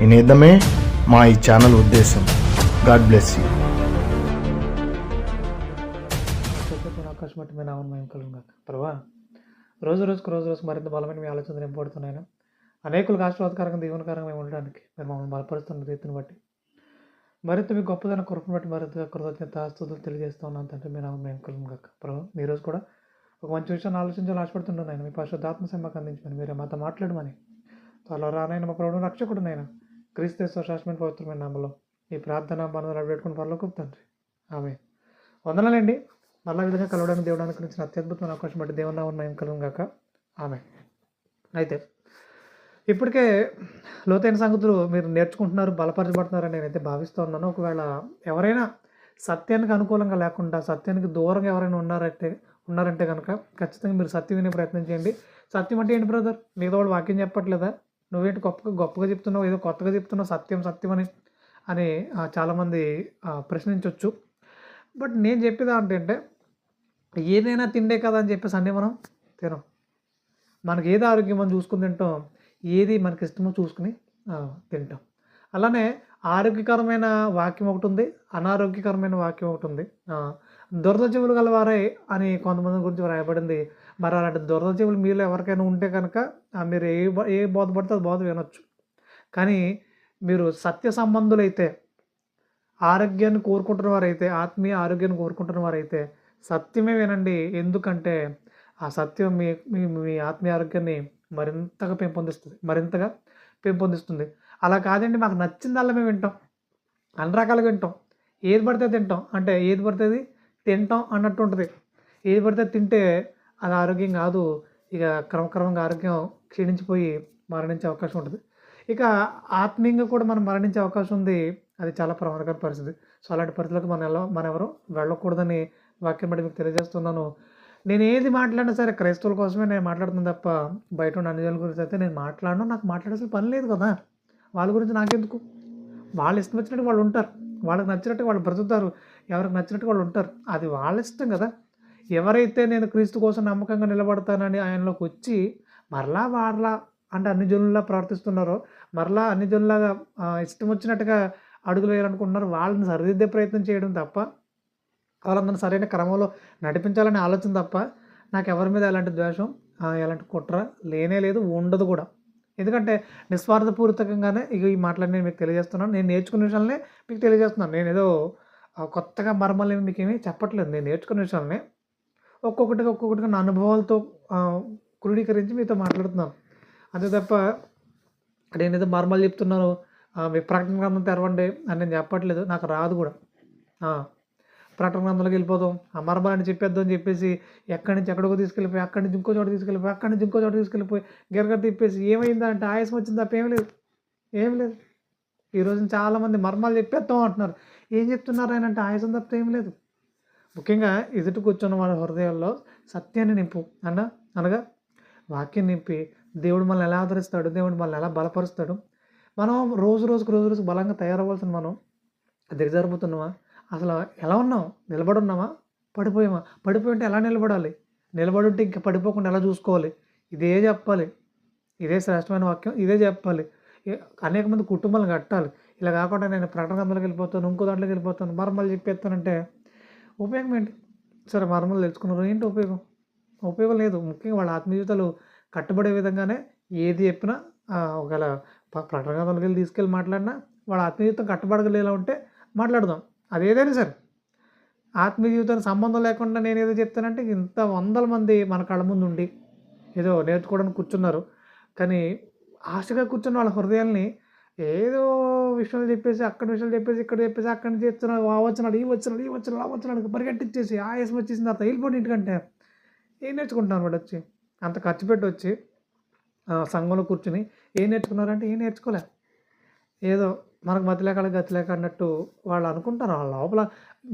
వినేదమే మా ఈ ఛానల్ ఉద్దేశం. God bless you. ఆకాశం బట్టి మీ నామం మేము కలుగుగాక. ప్రభా, రోజు మరింత బలమైన మీ ఆలోచన నింపబడుతున్నాయి. అనేకులకు ఆశీర్వాదకరంగా దీవెనకరంగా మేము ఉండడానికి మీరు మమ్మల్ని బలపరుస్తున్న రీతిని బట్టి మరింత మీ గొప్పదైన కృపను బట్టి మరింత కృతజ్ఞత స్తుతులు తెలియజేస్తూ ఉన్నాను తండ్రి. మీ నామం మేము కలుగుగాక. ప్రభా, ఈ రోజు కూడా ఒక మంచి విషయాన్ని ఆలోచించాలని ఆశపడుతున్నాను. మీ పరిశుద్ధాత్మ సమ్మకు అందించమని మీరే మాతో మాట్లాడమని త్వరలో రానైనా మా ప్రభువును రక్షకుడునైనా క్రీస్తు శాశ్వతమైన పవిత్రమైన నామములో ఈ ప్రార్థన మనలో పెట్టుకుని పరలోకపు తండ్రి, ఆమె. వందనాలండి. మళ్ళా విధంగా కలవడానికి దేవుడానికి నుంచి అత్యద్భుతమైన అవకాశం బట్టి దేవుని నామమున మేము కలుగుగాక. ఆమె. అయితే ఇప్పటికే లోతైన సంగతులు మీరు నేర్చుకుంటున్నారు, బలపరచబడుతున్నారని నేనైతే భావిస్తూ ఉన్నాను. ఒకవేళ ఎవరైనా సత్యానికి అనుకూలంగా లేకుండా సత్యానికి దూరంగా ఎవరైనా ఉన్నారంటే కనుక ఖచ్చితంగా మీరు సత్యం వినే ప్రయత్నం చేయండి. సత్యం అంటే ఏంటి బ్రదర్? మిగతా వాళ్ళు వాక్యం చెప్పట్లేదా? నువ్వేంటి గొప్పగా చెప్తున్నావు, ఏదో కొత్తగా చెప్తున్నావు, సత్యం అని చాలామంది ప్రశ్నించవచ్చు. బట్ నేను చెప్పేది ఏంటంటే, ఏదైనా తిండే కదా అని చెప్పేసి అన్నీ మనం తినం. మనకి ఏది ఆరోగ్యం మనం చూసుకుని తింటాం, ఏది మనకి ఇష్టమో చూసుకుని తింటాం. అలానే ఆరోగ్యకరమైన వాక్యం ఒకటి ఉంది, అనారోగ్యకరమైన వాక్యం ఒకటి ఉంది. దురద చెవులు గలవారే అని కొంతమంది గురించి రాయబడింది. మరి అలాంటి దురద చెవులు మీలో ఎవరికైనా ఉంటే కనుక మీరు ఏ బోధ పడితే అది బోధ వినొచ్చు. కానీ మీరు సత్య సంబంధులైతే, ఆరోగ్యాన్ని కోరుకుంటున్న వారైతే, ఆత్మీయ ఆరోగ్యాన్ని కోరుకుంటున్న వారైతే సత్యమే వినండి. ఎందుకంటే ఆ సత్యం మీ ఆత్మీయ ఆరోగ్యాన్ని మరింతగా పెంపొందిస్తుంది. అలా కాదండి, మాకు నచ్చిందల్లా మేము వింటాం, అన్ని రకాలుగా వింటాం, ఏది పడితే తింటాం, అంటే ఏది పడితే తింటాం అన్నట్టు ఉంటుంది. ఏది పడితే తింటే అది ఆరోగ్యం కాదు. ఇక క్రమక్రమంగా ఆరోగ్యం క్షీణించిపోయి మరణించే అవకాశం ఉంటుంది. ఇక ఆత్మీయంగా కూడా మనం మరణించే అవకాశం ఉంది. అది చాలా ప్రమాదకర పరిస్థితి. సో అలాంటి పరిస్థితులకు మనం ఎవరు వెళ్ళకూడదని వాక్యం బట్టి మీకు తెలియజేస్తున్నాను. నేను ఏది మాట్లాడినా సరే క్రైస్తవుల కోసమే నేను మాట్లాడుతున్నాను తప్ప బయట ఉన్న అన్ని జనుల గురించి అయితే నేను మాట్లాడను. నాకు మాట్లాడాల్సిన పని లేదు కదా. వాళ్ళ గురించి నాకెందుకు? వాళ్ళు ఇష్టం వచ్చినట్టు వాళ్ళు ఉంటారు, వాళ్ళకి నచ్చినట్టు వాళ్ళు బ్రతుకుతారు, ఎవరికి నచ్చినట్టు వాళ్ళు ఉంటారు. అది వాళ్ళ ఇష్టం కదా. ఎవరైతే నేను క్రీస్తు కోసం నమ్మకంగా నిలబడతానని ఆయనలోకి వచ్చి మరలా అంటే అన్ని జనుల్లా ప్రవర్తిస్తున్నారో, మరలా అన్ని జనులాగా ఇష్టం వచ్చినట్టుగా అడుగులు వేయాలనుకుంటున్నారు, వాళ్ళని సరిదిద్దే ప్రయత్నం చేయడం తప్ప, వాళ్ళందరినీ సరైన క్రమంలో నడిపించాలనే ఆలోచన తప్ప నాకు ఎవరి మీద ఎలాంటి ద్వేషం, ఎలాంటి కుట్ర లేనే లేదు, ఉండదు కూడా. ఎందుకంటే నిస్వార్థపూరితంగానే ఈ మాటలన్నీ నేను మీకు తెలియజేస్తున్నాను. నేను నేర్చుకున్న విషయాలనే మీకు తెలియజేస్తున్నాను. నేను ఏదో కొత్తగా మర్మాలు మీకు ఏమీ చెప్పట్లేదు. నేను నేర్చుకున్న విషయాలనే ఒక్కొక్కటిగా నా అనుభవాలతో క్రోడీకరించి మీతో మాట్లాడుతున్నాను. అంతే తప్ప నేనేదో మర్మాలు చెప్తున్నాను, మీ ప్రకటన గ్రంథం తెరవండి అని నేను చెప్పట్లేదు. నాకు రాదు కూడా. ప్రకటన గ్రంథంలోకి వెళ్ళిపోతాం, ఆ మర్మాలని చెప్పేద్దాం అని చెప్పేసి ఎక్కడి నుంచి ఎక్కడికో తీసుకెళ్ళిపోయి, అక్కడి నుంచి ఇంకో చోట తీసుకెళ్ళిపోయి గిరగర తిప్పేసి ఏమైందా అంటే ఆయాసం వచ్చింది తప్ప ఏం లేదు. ఈరోజు చాలామంది మర్మాలు చెప్పేద్దాం అంటున్నారు. ఏం చెప్తున్నారు ఆయన అంటే ఆయాసం తప్ప ఏం లేదు. ముఖ్యంగా ఎదుటి కూర్చున్న వాళ్ళ హృదయాల్లో సత్యాన్ని నింపు అనగా వాక్యం నింపి దేవుడు మనల్ని ఎలా ఆదరిస్తాడు, దేవుడు మనల్ని ఎలా బలపరుస్తాడు, మనం రోజు బలంగా తయారవ్వాల్సిన మనం దిగజారిపోతున్నామా, అసలు ఎలా ఉన్నాం, నిలబడి ఉన్నామా, పడిపోయి ఉంటే ఎలా నిలబడాలి, నిలబడి ఉంటే ఇంకా పడిపోకుండా ఎలా చూసుకోవాలి, ఇదే చెప్పాలి. ఇదే శ్రేష్టమైన వాక్యం, ఇదే చెప్పాలి. అనేక మంది కుటుంబాలను కట్టాలి. ఇలా కాకుండా నేను ప్రకటన గ్రంథంలోకి వెళ్ళిపోతాను, ఇంకో దాంట్లోకి వెళ్ళిపోతాను, మర్మాలు చెప్పేస్తానంటే ఉపయోగం ఏంటి? సరే మర్మాలు తెలుసుకున్నారు, ఏంటి ఉపయోగం లేదు. ముఖ్యంగా వాళ్ళ ఆత్మీయ జీవితాలు కట్టుబడే విధంగానే ఏది చెప్పినా, ఒకవేళ ప్రకటన గ్రంథంలోకి వెళ్ళి తీసుకెళ్ళి మాట్లాడినా వాళ్ళ ఆత్మీయ జీవితం కట్టుబడగలేలా ఉంటే మాట్లాడదాం. అది ఏదైనా సరే ఆత్మీయ జీవితానికి సంబంధం లేకుండా నేను ఏదో చెప్తానంటే ఇంత వందల మంది మన కళ్ళ ముందు ఉండి ఏదో నేర్చుకోవడానికి కూర్చున్నారు. కానీ ఆశగా కూర్చున్న వాళ్ళ హృదయాల్ని ఏదో విషయాలు చెప్పేసి ఇక్కడ చెప్పేసి అక్కడి నుంచి చెప్తున్నాడు, ఈ వచ్చినాడు పరిగెట్టించేసి ఆయాసం వచ్చేసిన తర్వాత వెళ్ళిపోయి ఇంటికంటే ఏం నేర్చుకుంటున్నారు వాడు వచ్చి అంత ఖర్చు పెట్టి వచ్చి సంఘంలో కూర్చుని ఏం నేర్చుకున్నారంటే ఏం నేర్చుకోలే. ఏదో మనకు గతిలేక అన్నట్టు వాళ్ళు అనుకుంటారు. వాళ్ళ లోపల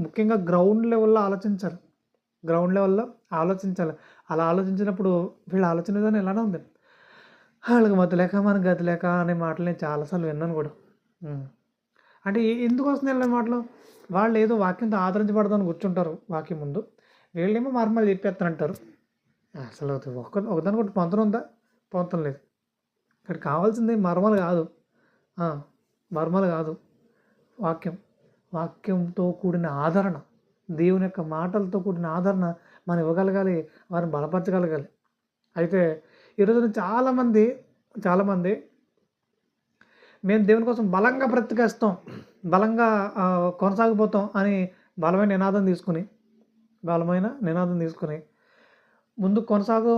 ముఖ్యంగా గ్రౌండ్ లెవెల్లో ఆలోచించాలి. అలా ఆలోచించినప్పుడు వీళ్ళ ఆలోచన విధానం ఎలానే ఉంది. వాళ్ళకి మనకు గతిలేక అనే మాటలు నేను చాలాసార్లు విన్నాను కూడా. అంటే ఎందుకు వస్తున్నాయి ఇలా మాటలు? వాళ్ళు ఏదో వాక్యంతో ఆదరించబడదామని కూర్చుంటారు వాక్యం ముందు, వీళ్ళేమో మర్మాలు చెప్పేస్తానంటారు. అసలు ఒకదానికొకటి పొంతన ఉందా? పొంతం లేదు. ఇక్కడ కావాల్సింది మర్మాలు కాదు, మర్మలు కాదు, వాక్యం. వాక్యంతో కూడిన ఆదరణ, దేవుని యొక్క మాటలతో కూడిన ఆదరణ మనం ఇవ్వగలగాలి, వారిని బలపరచగలగాలి. అయితే ఈరోజున చాలామంది మేము దేవుని కోసం బలంగా బ్రతికేస్తాం, బలంగా కొనసాగిపోతాం అని బలమైన నినాదం తీసుకుని ముందుకు కొనసాగు.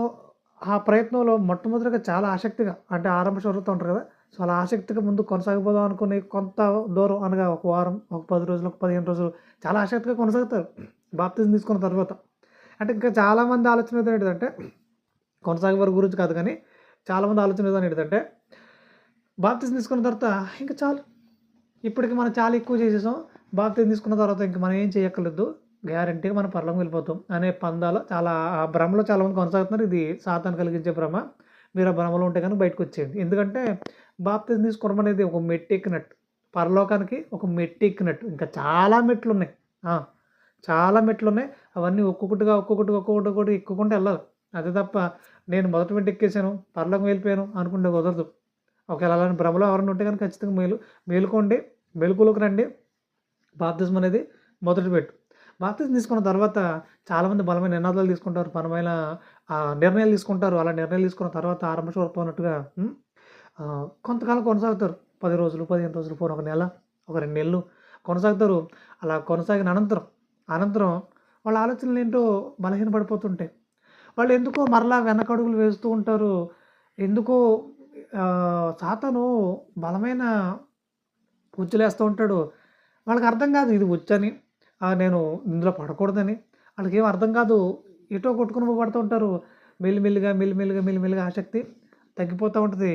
ఆ ప్రయత్నంలో మొట్టమొదటిగా చాలా ఆసక్తిగా, అంటే ఆరంభ శోధనతో ఉంటారు కదా, సో అలా ఆసక్తిగా ముందుకు కొనసాగిపోదాం అనుకుని కొంత దూరం అనగా ఒక వారం, ఒక 10 రోజులు, ఒక 15 రోజులు చాలా ఆసక్తిగా కొనసాగుతారు బాప్తిజం తీసుకున్న తర్వాత. అంటే ఇంకా చాలామంది ఆలోచన ఏంటంటే, కొనసాగే వారి గురించి కాదు కానీ చాలామంది ఆలోచన విధానం ఏంటంటే, బాప్తిజం తీసుకున్న తర్వాత ఇంకా చాలు, ఇప్పటికి మనం చాలా ఎక్కువ చేసేసాం, బాప్తిజం తీసుకున్న తర్వాత ఇంక మనం ఏం చేయక్కర్లేదు, గ్యారంటీగా మనం పరలోకం వెళ్ళిపోతాం అనే పందాలు చాలా ఆ భ్రమలో చాలామంది కొనసాగుతున్నారు. ఇది సాతాను కలిగించే భ్రమ. మీరు ఆ భ్రమలో ఉంటే కనుక బయటకు వచ్చేయండి. ఎందుకంటే బాప్తిజం తీసుకోవడం అనేది ఒక మెట్టు ఎక్కినట్టు, పరలోకానికి ఒక మెట్టు ఎక్కినట్టు. ఇంకా చాలా మెట్లు ఉన్నాయి, చాలా మెట్లు ఉన్నాయి. అవన్నీ ఒక్కొక్కటి ఎక్కుకుంటూ వెళ్ళాలి. అదే తప్ప నేను మొదటి మెట్టు ఎక్కేసాను, పరలోకం వెళ్ళిపోయాను అనుకుంటే కుదరదు. ఒకవేళ అలాంటి భ్రమలో ఎవరైనా ఉంటే కనుక ఖచ్చితంగా మేలుకోండి, మెలకువలోకి రండి. బాప్తిజం అనేది మొదటి మెట్టు. బాప్తిజం తీసుకున్న తర్వాత చాలామంది బలమైన నినాదాలు తీసుకుంటారు, బలమైన నిర్ణయాలు తీసుకుంటారు. అలా నిర్ణయాలు తీసుకున్న తర్వాత ఆరంభ శోధన అన్నట్టుగా కొంతకాలం కొనసాగుతారు. 10 రోజులు, 15 రోజులు, ఒక నెల, ఒక 2 నెలలు కొనసాగుతారు. అలా కొనసాగిన అనంతరం వాళ్ళ ఆలోచనలు ఏంటో బలహీనపడిపోతుంటాయి. వాళ్ళు ఎందుకో మరలా వెనకడుగులు వేస్తూ ఉంటారు. ఎందుకో సాతాను బలమైన ఉచ్చులేస్తూ ఉంటాడు. వాళ్ళకి అర్థం కాదు ఇది ఉచ్చని, నేను ఇందులో పడకూడదని. వాళ్ళకి ఏం అర్థం కాదు, ఎటో కొట్టుకుని పడుతూ ఉంటారు. మెల్లిమెల్లిగా ఆసక్తి తగ్గిపోతూ ఉంటుంది.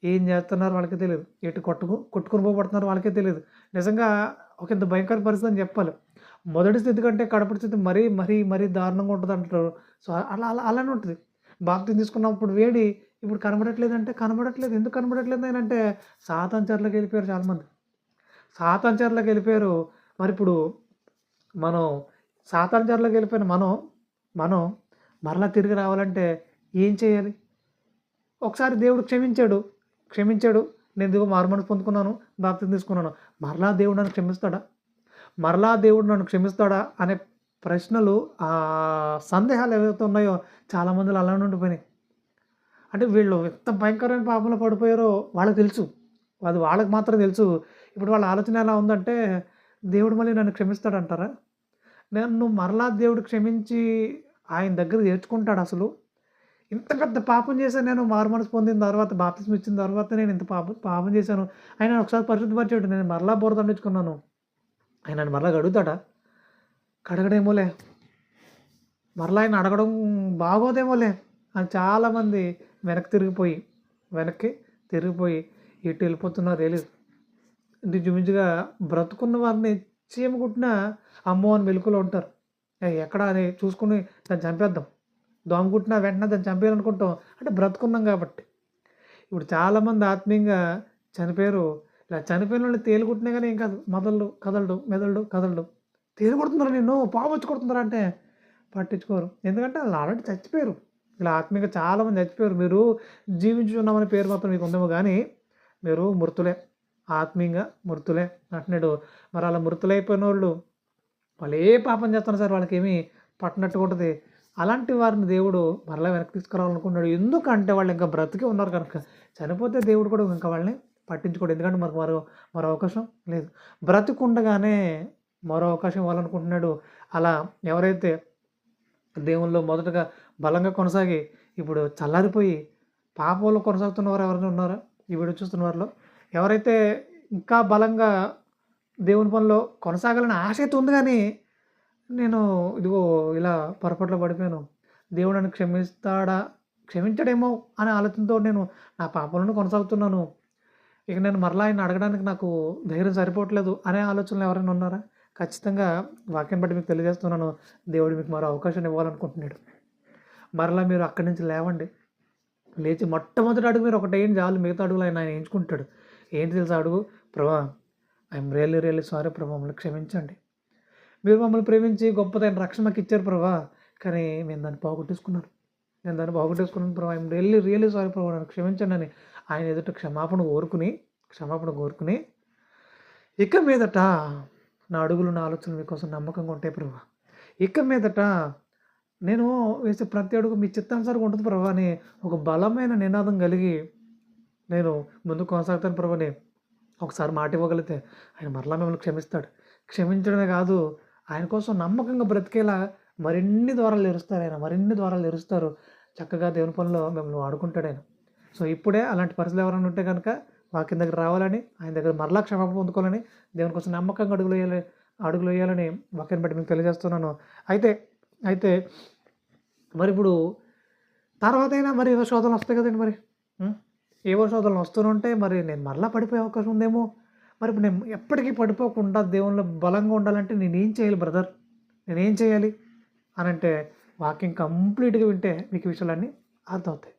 ఏం చేస్తున్నారు వాళ్ళకే తెలియదు, ఎటు కొట్టుకుని పోబడుతున్నారు వాళ్ళకే తెలియదు. నిజంగా ఒక ఇంత భయంకర పరిస్థితి అని చెప్పాలి. మొదటి స్థితి కంటే కడపటి స్థితి మరీ దారుణంగా ఉంటుంది అంటారు. సో అలానే ఉంటుంది. బాప్తిజం తీసుకున్నప్పుడు వేడి ఇప్పుడు కనబడట్లేదు. ఎందుకు కనబడట్లేదు అని అంటే సాతాను చెరలోకి వెళ్ళిపోయారు చాలామంది. సాతాను చెరలోకి వెళ్ళిపోయారు. మరి ఇప్పుడు మనం సాతాను చెరలోకి వెళ్ళిపోయిన మనం మరలా తిరిగి రావాలంటే ఏం చేయాలి? ఒకసారి దేవుడు క్షమించాడు, నేను ఇదిగో మారుమనసు పొందుకున్నాను, బాప్తిజం తీసుకున్నాను. మరలా దేవుడు నన్ను క్షమిస్తాడా అనే ప్రశ్నలు, సందేహాలు ఏవైతే ఉన్నాయో చాలామందిలో అలానే ఉండిపోయినాయి. అంటే వీళ్ళు ఎంత భయంకరమైన పాపంలో పడిపోయారో వాళ్ళకి తెలుసు, అది వాళ్ళకి మాత్రం తెలుసు. ఇప్పుడు వాళ్ళ ఆలోచన ఎలా ఉందంటే, దేవుడు మళ్ళీ నన్ను క్షమిస్తాడంటారా? నన్ను మరలా దేవుడు క్షమించి ఆయన దగ్గర చేర్చుకుంటాడు అసలు? ఇంత పెద్ద పాపం చేశాను నేను, మారుమనసు పొందిన తర్వాత, బాప్తిజం ఇచ్చిన తర్వాత నేను ఇంత పాపం చేశాను. ఆయన ఒకసారి పరిశుద్ధపరిచాడు, నేను మరలా బోర దండించుకున్నాను, ఆయన నన్ను మరలా కడుగుతాడా? కడగడేమోలే, మరలా ఆయన అడగడం బాగోదేమోలే అని చాలామంది వెనక్కి తిరిగిపోయి ఎటు వెళ్ళిపోతున్నారు తెలియదు. ఇంచుమించుగా బ్రతుకున్న వారిని చీమ కుట్టినా అమ్మో అని మెలకువలో ఉంటారు. ఎక్కడ అని చూసుకుని దాన్ని చంపేద్దాం, దోమ కుట్టినా వెంటనే దాన్ని చంపేయాలనుకుంటాం, అంటే బ్రతుకున్నాం కాబట్టి. ఇప్పుడు చాలామంది ఆత్మీయంగా చనిపోయారు. ఇలా చనిపోయిన వాళ్ళు తేలు కుట్టినా కానీ ఏం కాదు, మెదళ్ళు తేలు కొడుతున్నారు, నిన్ను పాము వచ్చి కొడుతున్నారు అంటే పట్టించుకోరు. ఎందుకంటే వాళ్ళు ఆల్రెడీ చచ్చిపోయారు. ఇలా ఆత్మీయంగా చాలామంది చచ్చిపోయారు. మీరు జీవించున్నామనే పేరు మాత్రం మీకు ఉందేమో కానీ మీరు ఆత్మీయంగా మృతులే అంటున్నాడు. మరి అలా మృతులైపోయిన వాళ్ళు ఏ పాపం చేస్తున్నా సరే వాళ్ళకి ఏమీ పట్టినట్టు ఉంటుంది. అలాంటి వారిని దేవుడు మరలా వెనక్కి తీసుకురావాలనుకున్నాడు. ఎందుకంటే వాళ్ళు ఇంకా బ్రతికే ఉన్నారు కనుక. చనిపోతే దేవుడు కూడా ఇంకా వాళ్ళని పట్టించుకోడు. ఎందుకంటే మనకు మరో అవకాశం లేదు. బ్రతికుండగానే మరో అవకాశం ఇవ్వాలనుకుంటున్నాడు. అలా ఎవరైతే దేవుల్లో మొదటగా బలంగా కొనసాగి ఇప్పుడు చల్లారిపోయి పాపంలో కొనసాగుతున్న వారు ఎవరైనా ఉన్నారా? ఈ వీడియో చూస్తున్న వారిలో ఎవరైతే ఇంకా బలంగా దేవుని పనిలో కొనసాగాలని ఆశ అయితే ఉంది, కానీ నేను ఇదిగో ఇలా పొరపాట్లో పడిపోయాను, దేవుడు నన్ను క్షమించడేమో అనే ఆలోచనతో నేను నా పాపంలో కొనసాగుతున్నాను, ఇక నేను మరలా ఆయన అడగడానికి నాకు ధైర్యం సరిపోవట్లేదు అనే ఆలోచనలు ఎవరైనా ఉన్నారా? ఖచ్చితంగా వాక్యం బట్టి మీకు తెలియజేస్తున్నాను, దేవుడు మీకు మరో అవకాశాన్ని ఇవ్వాలనుకుంటున్నాడు. మరలా మీరు అక్కడి నుంచి లేచి మొట్టమొదటి అడుగు మీరు ఒకటి వేయండి చాలు, మిగతా అడుగులు ఆయన ఎంచుకుంటాడు. ఏంటి తెలుసా అడుగు? ప్రభా, ఐఎమ్ రియల్లీ సారీ ప్రభా, మమ్మల్ని క్షమించండి, మీరు మమ్మల్ని ప్రేమించి గొప్పదైన రక్షణ మాకు ఇచ్చారు ప్రభా, కానీ నేను దాన్ని బాగొట్టేసుకున్నాను ప్రభా, ఐఎమ్ రియల్లీ సారీ ప్రభా, నన్ను క్షమించండి అని ఆయన ఎదుట క్షమాపణ కోరుకుని ఇక మీదట నా అడుగులు నా ఆలోచనలు మీకోసం నమ్మకంగా ఉంటాయి ప్రభా. ఇక మీదట నేను వేసే ప్రతి అడుగు మీ చిత్తానుసారంగా ఉంటుంది ప్రభా అని ఒక బలమైన నినాదం కలిగి నేను ముందుకు కొనసాగుతాను ప్రభా అని ఒకసారి మాట ఇవ్వగలిగితే ఆయన మరలా మిమ్మల్ని క్షమిస్తాడు. క్షమించడమే కాదు, ఆయన కోసం నమ్మకంగా బ్రతికేలా మరిన్ని ద్వారాలు తెరుస్తారు ఆయన, మరిన్ని ద్వారాలు తెరుస్తారు. చక్కగా దేవుని పనిలో మిమ్మల్ని వాడుకుంటాడు ఆయన. సో ఇప్పుడే అలాంటి పరిస్థితులు ఎవరైనా ఉంటే కనుక వాక్యం దగ్గర రావాలని, ఆయన దగ్గర మరలా క్షమాపణ పొందుకోవాలని, దేవుని కోసం నమ్మకంగా అడుగులు వేయాలని వాక్యాన్ని బట్టి మీకు తెలియజేస్తున్నాను. అయితే అయితే మరి ఇప్పుడు తర్వాత అయినా మరి ఏవో శోధనలు వస్తాయి కదండి మరి. ఏవో శోధనలు వస్తూనే మరి నేను మరలా పడిపోయే అవకాశం ఉందేమో. మరి ఇప్పుడు నేను ఎప్పటికీ పడిపోకుండా దేవునిలో బలంగా ఉండాలంటే నేనేం చేయాలి బ్రదర్, నేనేం చేయాలి అని అంటే వాక్యం కంప్లీట్గా వింటే మీకు విషయాలన్నీ అర్థమవుతాయి.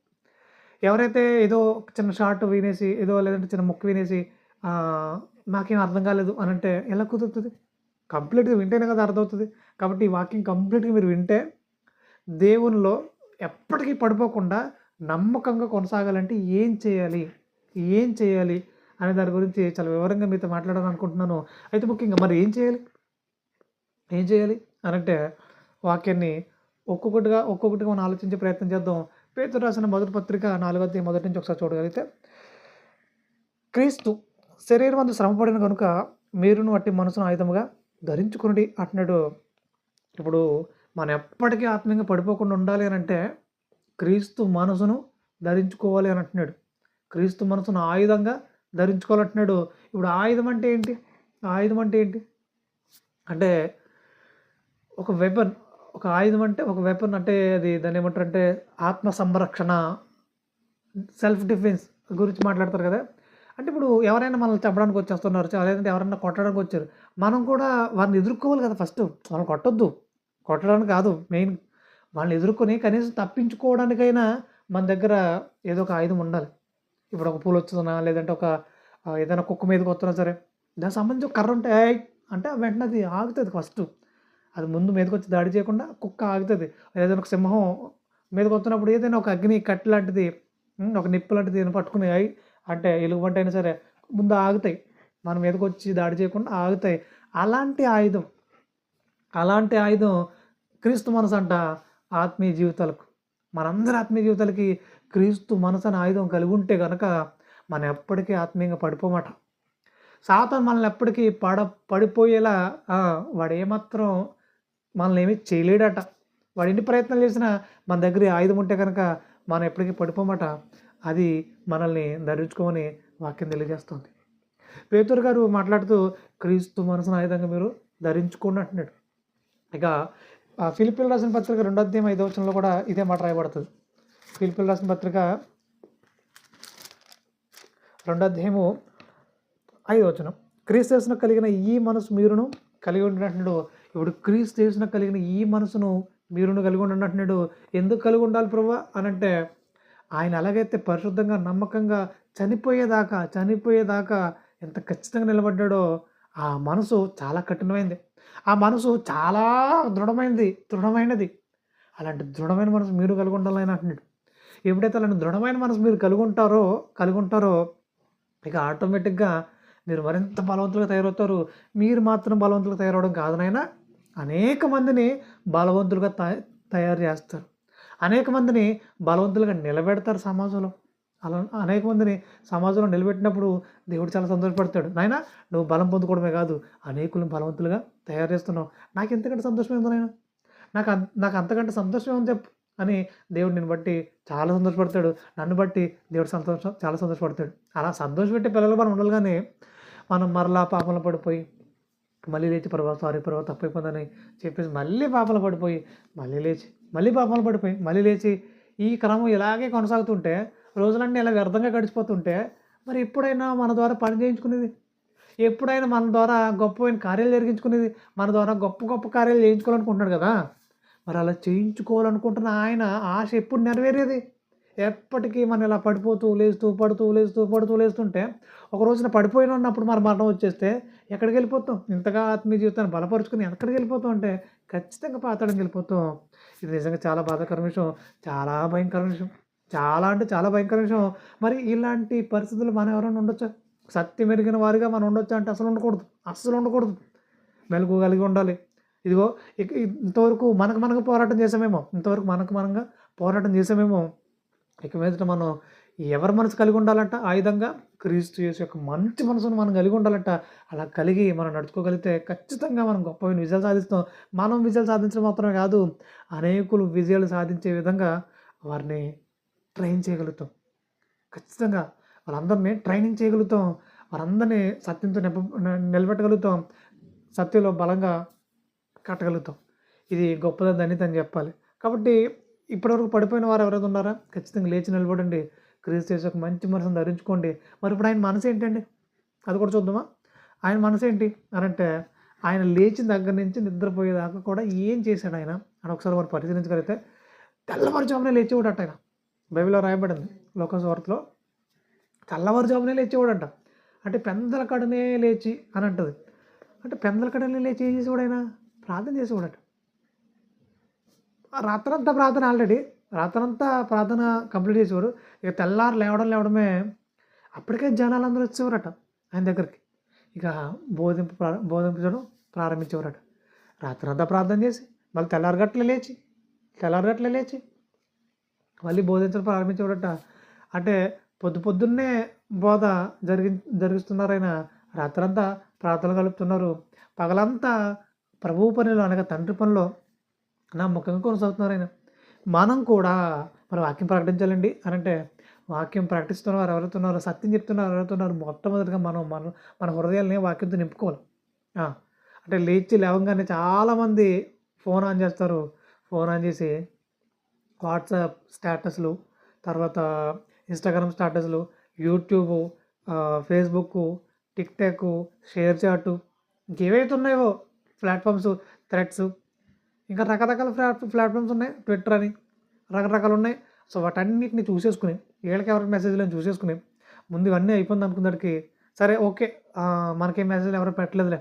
ఎవరైతే ఏదో చిన్న షార్ట్ వినేసి, ఏదో లేదంటే చిన్న ముక్క వినేసి నాకేం అర్థం కాలేదు అని అంటే ఎలా కుదురుతుంది? కంప్లీట్గా వింటేనే కదా అర్థమవుతుంది. కాబట్టి ఈ వాక్యం కంప్లీట్గా మీరు వింటే దేవునిలో ఎప్పటికీ పడిపోకుండా నమ్మకంగా కొనసాగాలంటే ఏం చేయాలి అనే దాని గురించి చాలా వివరంగా మీతో మాట్లాడాలనుకుంటున్నాను. అయితే ముఖ్యంగా మరి ఏం చేయాలి అని అంటే వాక్యాన్ని ఒక్కొక్కటిగా మనం ఆలోచించే ప్రయత్నం చేద్దాం. పేతురు రాసిన మొదటి పత్రిక 4వ అధ్యాయం మొదటి నుంచి ఒకసారి చూడగలిగితే, క్రీస్తు శరీరం అందు శ్రమపడిన కనుక మీరును అట్టి మనసును ఆయుధముగా ధరించుకుని అంటున్నాడు. ఇప్పుడు మనం ఎప్పటికీ ఆత్మీయంగా పడిపోకుండా ఉండాలి అని అంటే క్రీస్తు మనసును ధరించుకోవాలి అని అంటున్నాడు. క్రీస్తు మనసును ఆయుధంగా ధరించుకోవాలంటున్నాడు. ఇప్పుడు ఆయుధం అంటే ఏంటి? అంటే ఒక వెపన్. ఒక ఆయుధం అంటే ఒక వెపన్ అంటే అది దాన్ని ఏమంటారంటే ఆత్మ సంరక్షణ, సెల్ఫ్ డిఫెన్స్ గురించి మాట్లాడతారు కదా. అంటే ఇప్పుడు ఎవరైనా మనల్ని చంపడానికి వచ్చేస్తున్నారు, లేదంటే ఎవరైనా కొట్టడానికి వచ్చారు, మనం కూడా వారిని ఎదుర్కోవాలి కదా. ఫస్ట్ మనం కొట్టడానికి కాదు మెయిన్, వాళ్ళని ఎదుర్కొని కనీసం తప్పించుకోవడానికైనా మన దగ్గర ఏదో ఒక ఆయుధం ఉండాలి. ఇప్పుడు ఒక పూలు వస్తున్నా, లేదంటే ఒక ఏదైనా కుక్క మీదకి వస్తున్నా సరే, దానికి సంబంధించి ఒక కర్ర ఉంటే అంటే వెంటనే అది ఆగుతుంది. ఫస్ట్ అది ముందు మీదకి వచ్చి దాడి చేయకుండా కుక్క ఆగుతుంది. ఏదైనా ఒక సింహం మీదకి వస్తున్నప్పుడు ఏదైనా ఒక అగ్ని కట్టి లాంటిది, ఒక నిప్పు లాంటిది పట్టుకుని అంటే ఎలుగుబంటి అయినా సరే ముందు ఆగుతాయి, మన మీదకి వచ్చి దాడి చేయకుండా ఆగుతాయి. అలాంటి ఆయుధం క్రీస్తు మనసు అంట. ఆత్మీయ జీవితాలకు, మనందరి ఆత్మీయ జీవితాలకి క్రీస్తు మనసు అనే ఆయుధం కలిగి ఉంటే కనుక మనం ఎప్పటికీ ఆత్మీయంగా పడిపోమాట. సాతాను మనల్ని ఎప్పటికీ పడిపోయేలా వాడు ఏమాత్రం మనల్ని ఏమీ చేయలేడట. వాడు ఎన్ని ప్రయత్నాలు చేసినా మన దగ్గర ఆయుధం ఉంటే కనుక మనం ఎప్పటికీ పడిపోమాట. అది మనల్ని ధరించుకోమని వాక్యం తెలియజేస్తుంది. పేతురు గారు మాట్లాడుతూ క్రీస్తు మనసును ఆయుధంగా మీరు ధరించుకోండి అంటున్నాడు. ఇక ఫిలిప్పీయులకు రాసిన పత్రిక 2వ అధ్యాయం 5వ వచనంలో కూడా ఇదే మాట రాయబడుతుంది. ఫిలిప్పీయులకు రాసిన పత్రిక 2వ అధ్యాయము 5వ వచనం, క్రీస్తు యేసున కలిగిన ఈ మనసు మీరును కలిగి ఉండండి అంటున్నాడు. ఇప్పుడు క్రీస్తు యేసున కలిగిన ఈ మనసును మీరును కలిగి ఉండండి అంటున్నాడు. ఎందుకు కలిగి ఉండాలి ప్రభువా అని అంటే, ఆయన ఎలాగైతే పరిశుద్ధంగా నమ్మకంగా చనిపోయేదాకా ఎంత ఖచ్చితంగా నిలబడ్డాడో ఆ మనసు చాలా కఠినమైంది. ఆ మనసు చాలా దృఢమైనది. అలాంటి దృఢమైన మనసు మీరు కలిగి ఉండాలని అంటున్నాడు. ఎప్పుడైతే అలాంటి దృఢమైన మనసు మీరు కలిగి ఉంటారో ఇక ఆటోమేటిక్గా మీరు మరింత బలవంతులుగా తయారవుతారు. మీరు మాత్రం బలవంతులుగా తయారవడం కాదు నాయన, అనేక మందిని బలవంతులుగా తయారు చేస్తారు. అనేక మందిని బలవంతులుగా నిలబెడతారు సమాజంలో. అలా అనేక మందిని సమాజంలో నిలబెట్టినప్పుడు దేవుడు చాలా సంతోషపడతాడు. నాయన నువ్వు బలం పొందుకోవడమే కాదు, అనేకులను బలవంతులుగా తయారు చేస్తున్నావు. నాకు ఎంతకంటే సంతోషం ఏందో నాయన, నాకు అంతకంటే సంతోషం ఏమని చెప్పు అని దేవుడు నిన్ను బట్టి చాలా సంతోషపడతాడు. నన్ను బట్టి దేవుడు చాలా సంతోషపడతాడు. అలా సంతోషపెట్టే పిల్లలు మనం ఉండాలి. కానీ మనం మరలా పాపంలో పడిపోయి మళ్ళీ లేచి సారీ తప్పైపోయిందని చెప్పేసి మళ్ళీ పాపంలో పడిపోయి మళ్ళీ పాపంలో పడిపోయి మళ్ళీ లేచి ఈ క్రమం ఇలాగే కొనసాగుతుంటే రోజులన్నీ ఇలా వ్యర్థంగా గడిచిపోతుంటే మరి ఎప్పుడైనా మన ద్వారా పని చేయించుకునేది, ఎప్పుడైనా మన ద్వారా గొప్పమైన కార్యాలు జరిగించుకునేది, మన ద్వారా గొప్ప కార్యాలు చేయించుకోవాలనుకుంటున్నాడు కదా. మరి అలా చేయించుకోవాలనుకుంటున్న ఆయన ఆశ ఎప్పుడు నెరవేరేది? ఎప్పటికీ మనం ఇలా పడిపోతూ లేస్తుంటే ఒక రోజున పడిపోయినప్పుడు మన మరణం వచ్చేస్తే ఎక్కడికి వెళ్ళిపోతాం? ఇంతగా ఆత్మీయ జీవితాన్ని బలపరుచుకుని ఎక్కడికి వెళ్ళిపోతాం అంటే ఖచ్చితంగా పాతాళానికి వెళ్ళిపోతాం. ఇది నిజంగా చాలా బాధాకర విషయం, చాలా భయంకర విషయం, చాలా అంటే చాలా భయంకర విషయం. మరి ఇలాంటి పరిస్థితులు మనం ఎవరైనా ఉండొచ్చా? సత్యం ఎరిగిన వారిగా మనం ఉండొచ్చు అంటే అసలు ఉండకూడదు, అస్సలు ఉండకూడదు. మెలకువ కలిగి ఉండాలి. ఇదిగో ఇంతవరకు మనకు పోరాటం చేసామేమో, పోరాటం చేసామేమో. ఇక మీదట మనం ఎవరి మనసు కలిగి ఉండాలంట? ఆయుధంగా క్రీస్తు యేసు యొక్క మంచి మనసును మనం కలిగి ఉండాలంట. అలా కలిగి మనం నడుచుకోగలిగితే ఖచ్చితంగా మనం గొప్ప విజయాలు సాధిస్తాం. మనం విజయాలు సాధించడం మాత్రమే కాదు, అనేకులు విజయాలు సాధించే విధంగా వారిని ట్రైన్ చేయగలుగుతాం. ఖచ్చితంగా వాళ్ళందరినీ ట్రైనింగ్ చేయగలుగుతాం. వారందరినీ సత్యంతో నిలబెట్టగలుగుతాం. సత్యంలో బలంగా కట్టగలుగుతాం. ఇది గొప్ప ధన్యత అని చెప్పాలి. కాబట్టి ఇప్పటివరకు పడిపోయిన వారు ఎవరైతే ఉన్నారా, ఖచ్చితంగా లేచి నిలబడండి. క్రీస్తు యేసు యొక్క మంచి మనసును ధరించుకోండి. మరి ఇప్పుడు ఆయన మనసు ఏంటండి, అది కూడా చూద్దామా? ఆయన మనసు ఏంటి అని అంటే, ఆయన లేచిన దగ్గర నుంచి నిద్రపోయేదాకా కూడా ఏం చేశాడు ఆయన అని ఒకసారి మనం పరిశీలించగలిగితే, తెల్లవారుజామునే లేచేవాడట ఆయన. బైబిల్లో రాయబడింది లోకసువార్తలో, తెల్లవారుజామునే లేచేవాడంట. అంటే పెందల కడనే లేచి అని అంటది. అంటే పెందల కడనే లేచి ఏం చేసేవాడు ఆయన? ప్రార్థన చేసేవాడట. రాత్రంతా ప్రార్థన, ఆల్రెడీ రాత్రంతా ప్రార్థన కంప్లీట్ చేసేవారు. ఇక తెల్లారు లేవడమే అప్పటికే జనాలందరూ వచ్చేవారట ఆయన దగ్గరికి. ఇక బోధించడం ప్రారంభించేవారట. రాత్రంతా ప్రార్థన చేసి మళ్ళీ తెల్లారగట్ల లేచి మళ్ళీ బోధించడం ప్రారంభించేవారట. అంటే పొద్దున్నే బోధ జరిగిస్తున్నారు ఆయన. రాత్రంతా ప్రార్థనలు కలుపుతున్నారు. పగలంతా ప్రభువు పనిలో అనగా తండ్రి పనిలో నమ్మకంగా కొనసాగుతున్నారు ఆయన. మనం కూడా మరి వాక్యం ప్రకటించాలండి అని అంటే, వాక్యం ప్రకటిస్తున్నారు ఎవరైతే ఉన్నారో, సత్యం చెప్తున్నారు ఎవరైతే ఉన్నారో, మొట్టమొదటిగా మన హృదయాల్ని వాక్యంతో నింపుకోవాలి. అంటే లేవగానే చాలామంది ఫోన్ ఆన్ చేస్తారు. ఫోన్ ఆన్ చేసి వాట్సాప్ స్టేటస్లు, తర్వాత ఇన్స్టాగ్రామ్ స్టేటస్లు, యూట్యూబ్, ఫేస్బుక్, టిక్టాక్, షేర్ చాటు, ఇంకేవైతే ఉన్నాయో ప్లాట్ఫామ్స్, థ్రెడ్స్, ఇంకా రకరకాల ప్లాట్ఫామ్స్ ఉన్నాయి, ట్విట్టర్ అని రకరకాలు ఉన్నాయి. సో వాటన్నిటిని చూసేసుకుని, వీళ్ళకి ఎవరికి మెసేజ్లను చూసేసుకుని, ముందు ఇవన్నీ అయిపోయింది అనుకున్నదానికి సరే ఓకే, మనకేం మెసేజ్లు ఎవరో పెట్టలేదులే,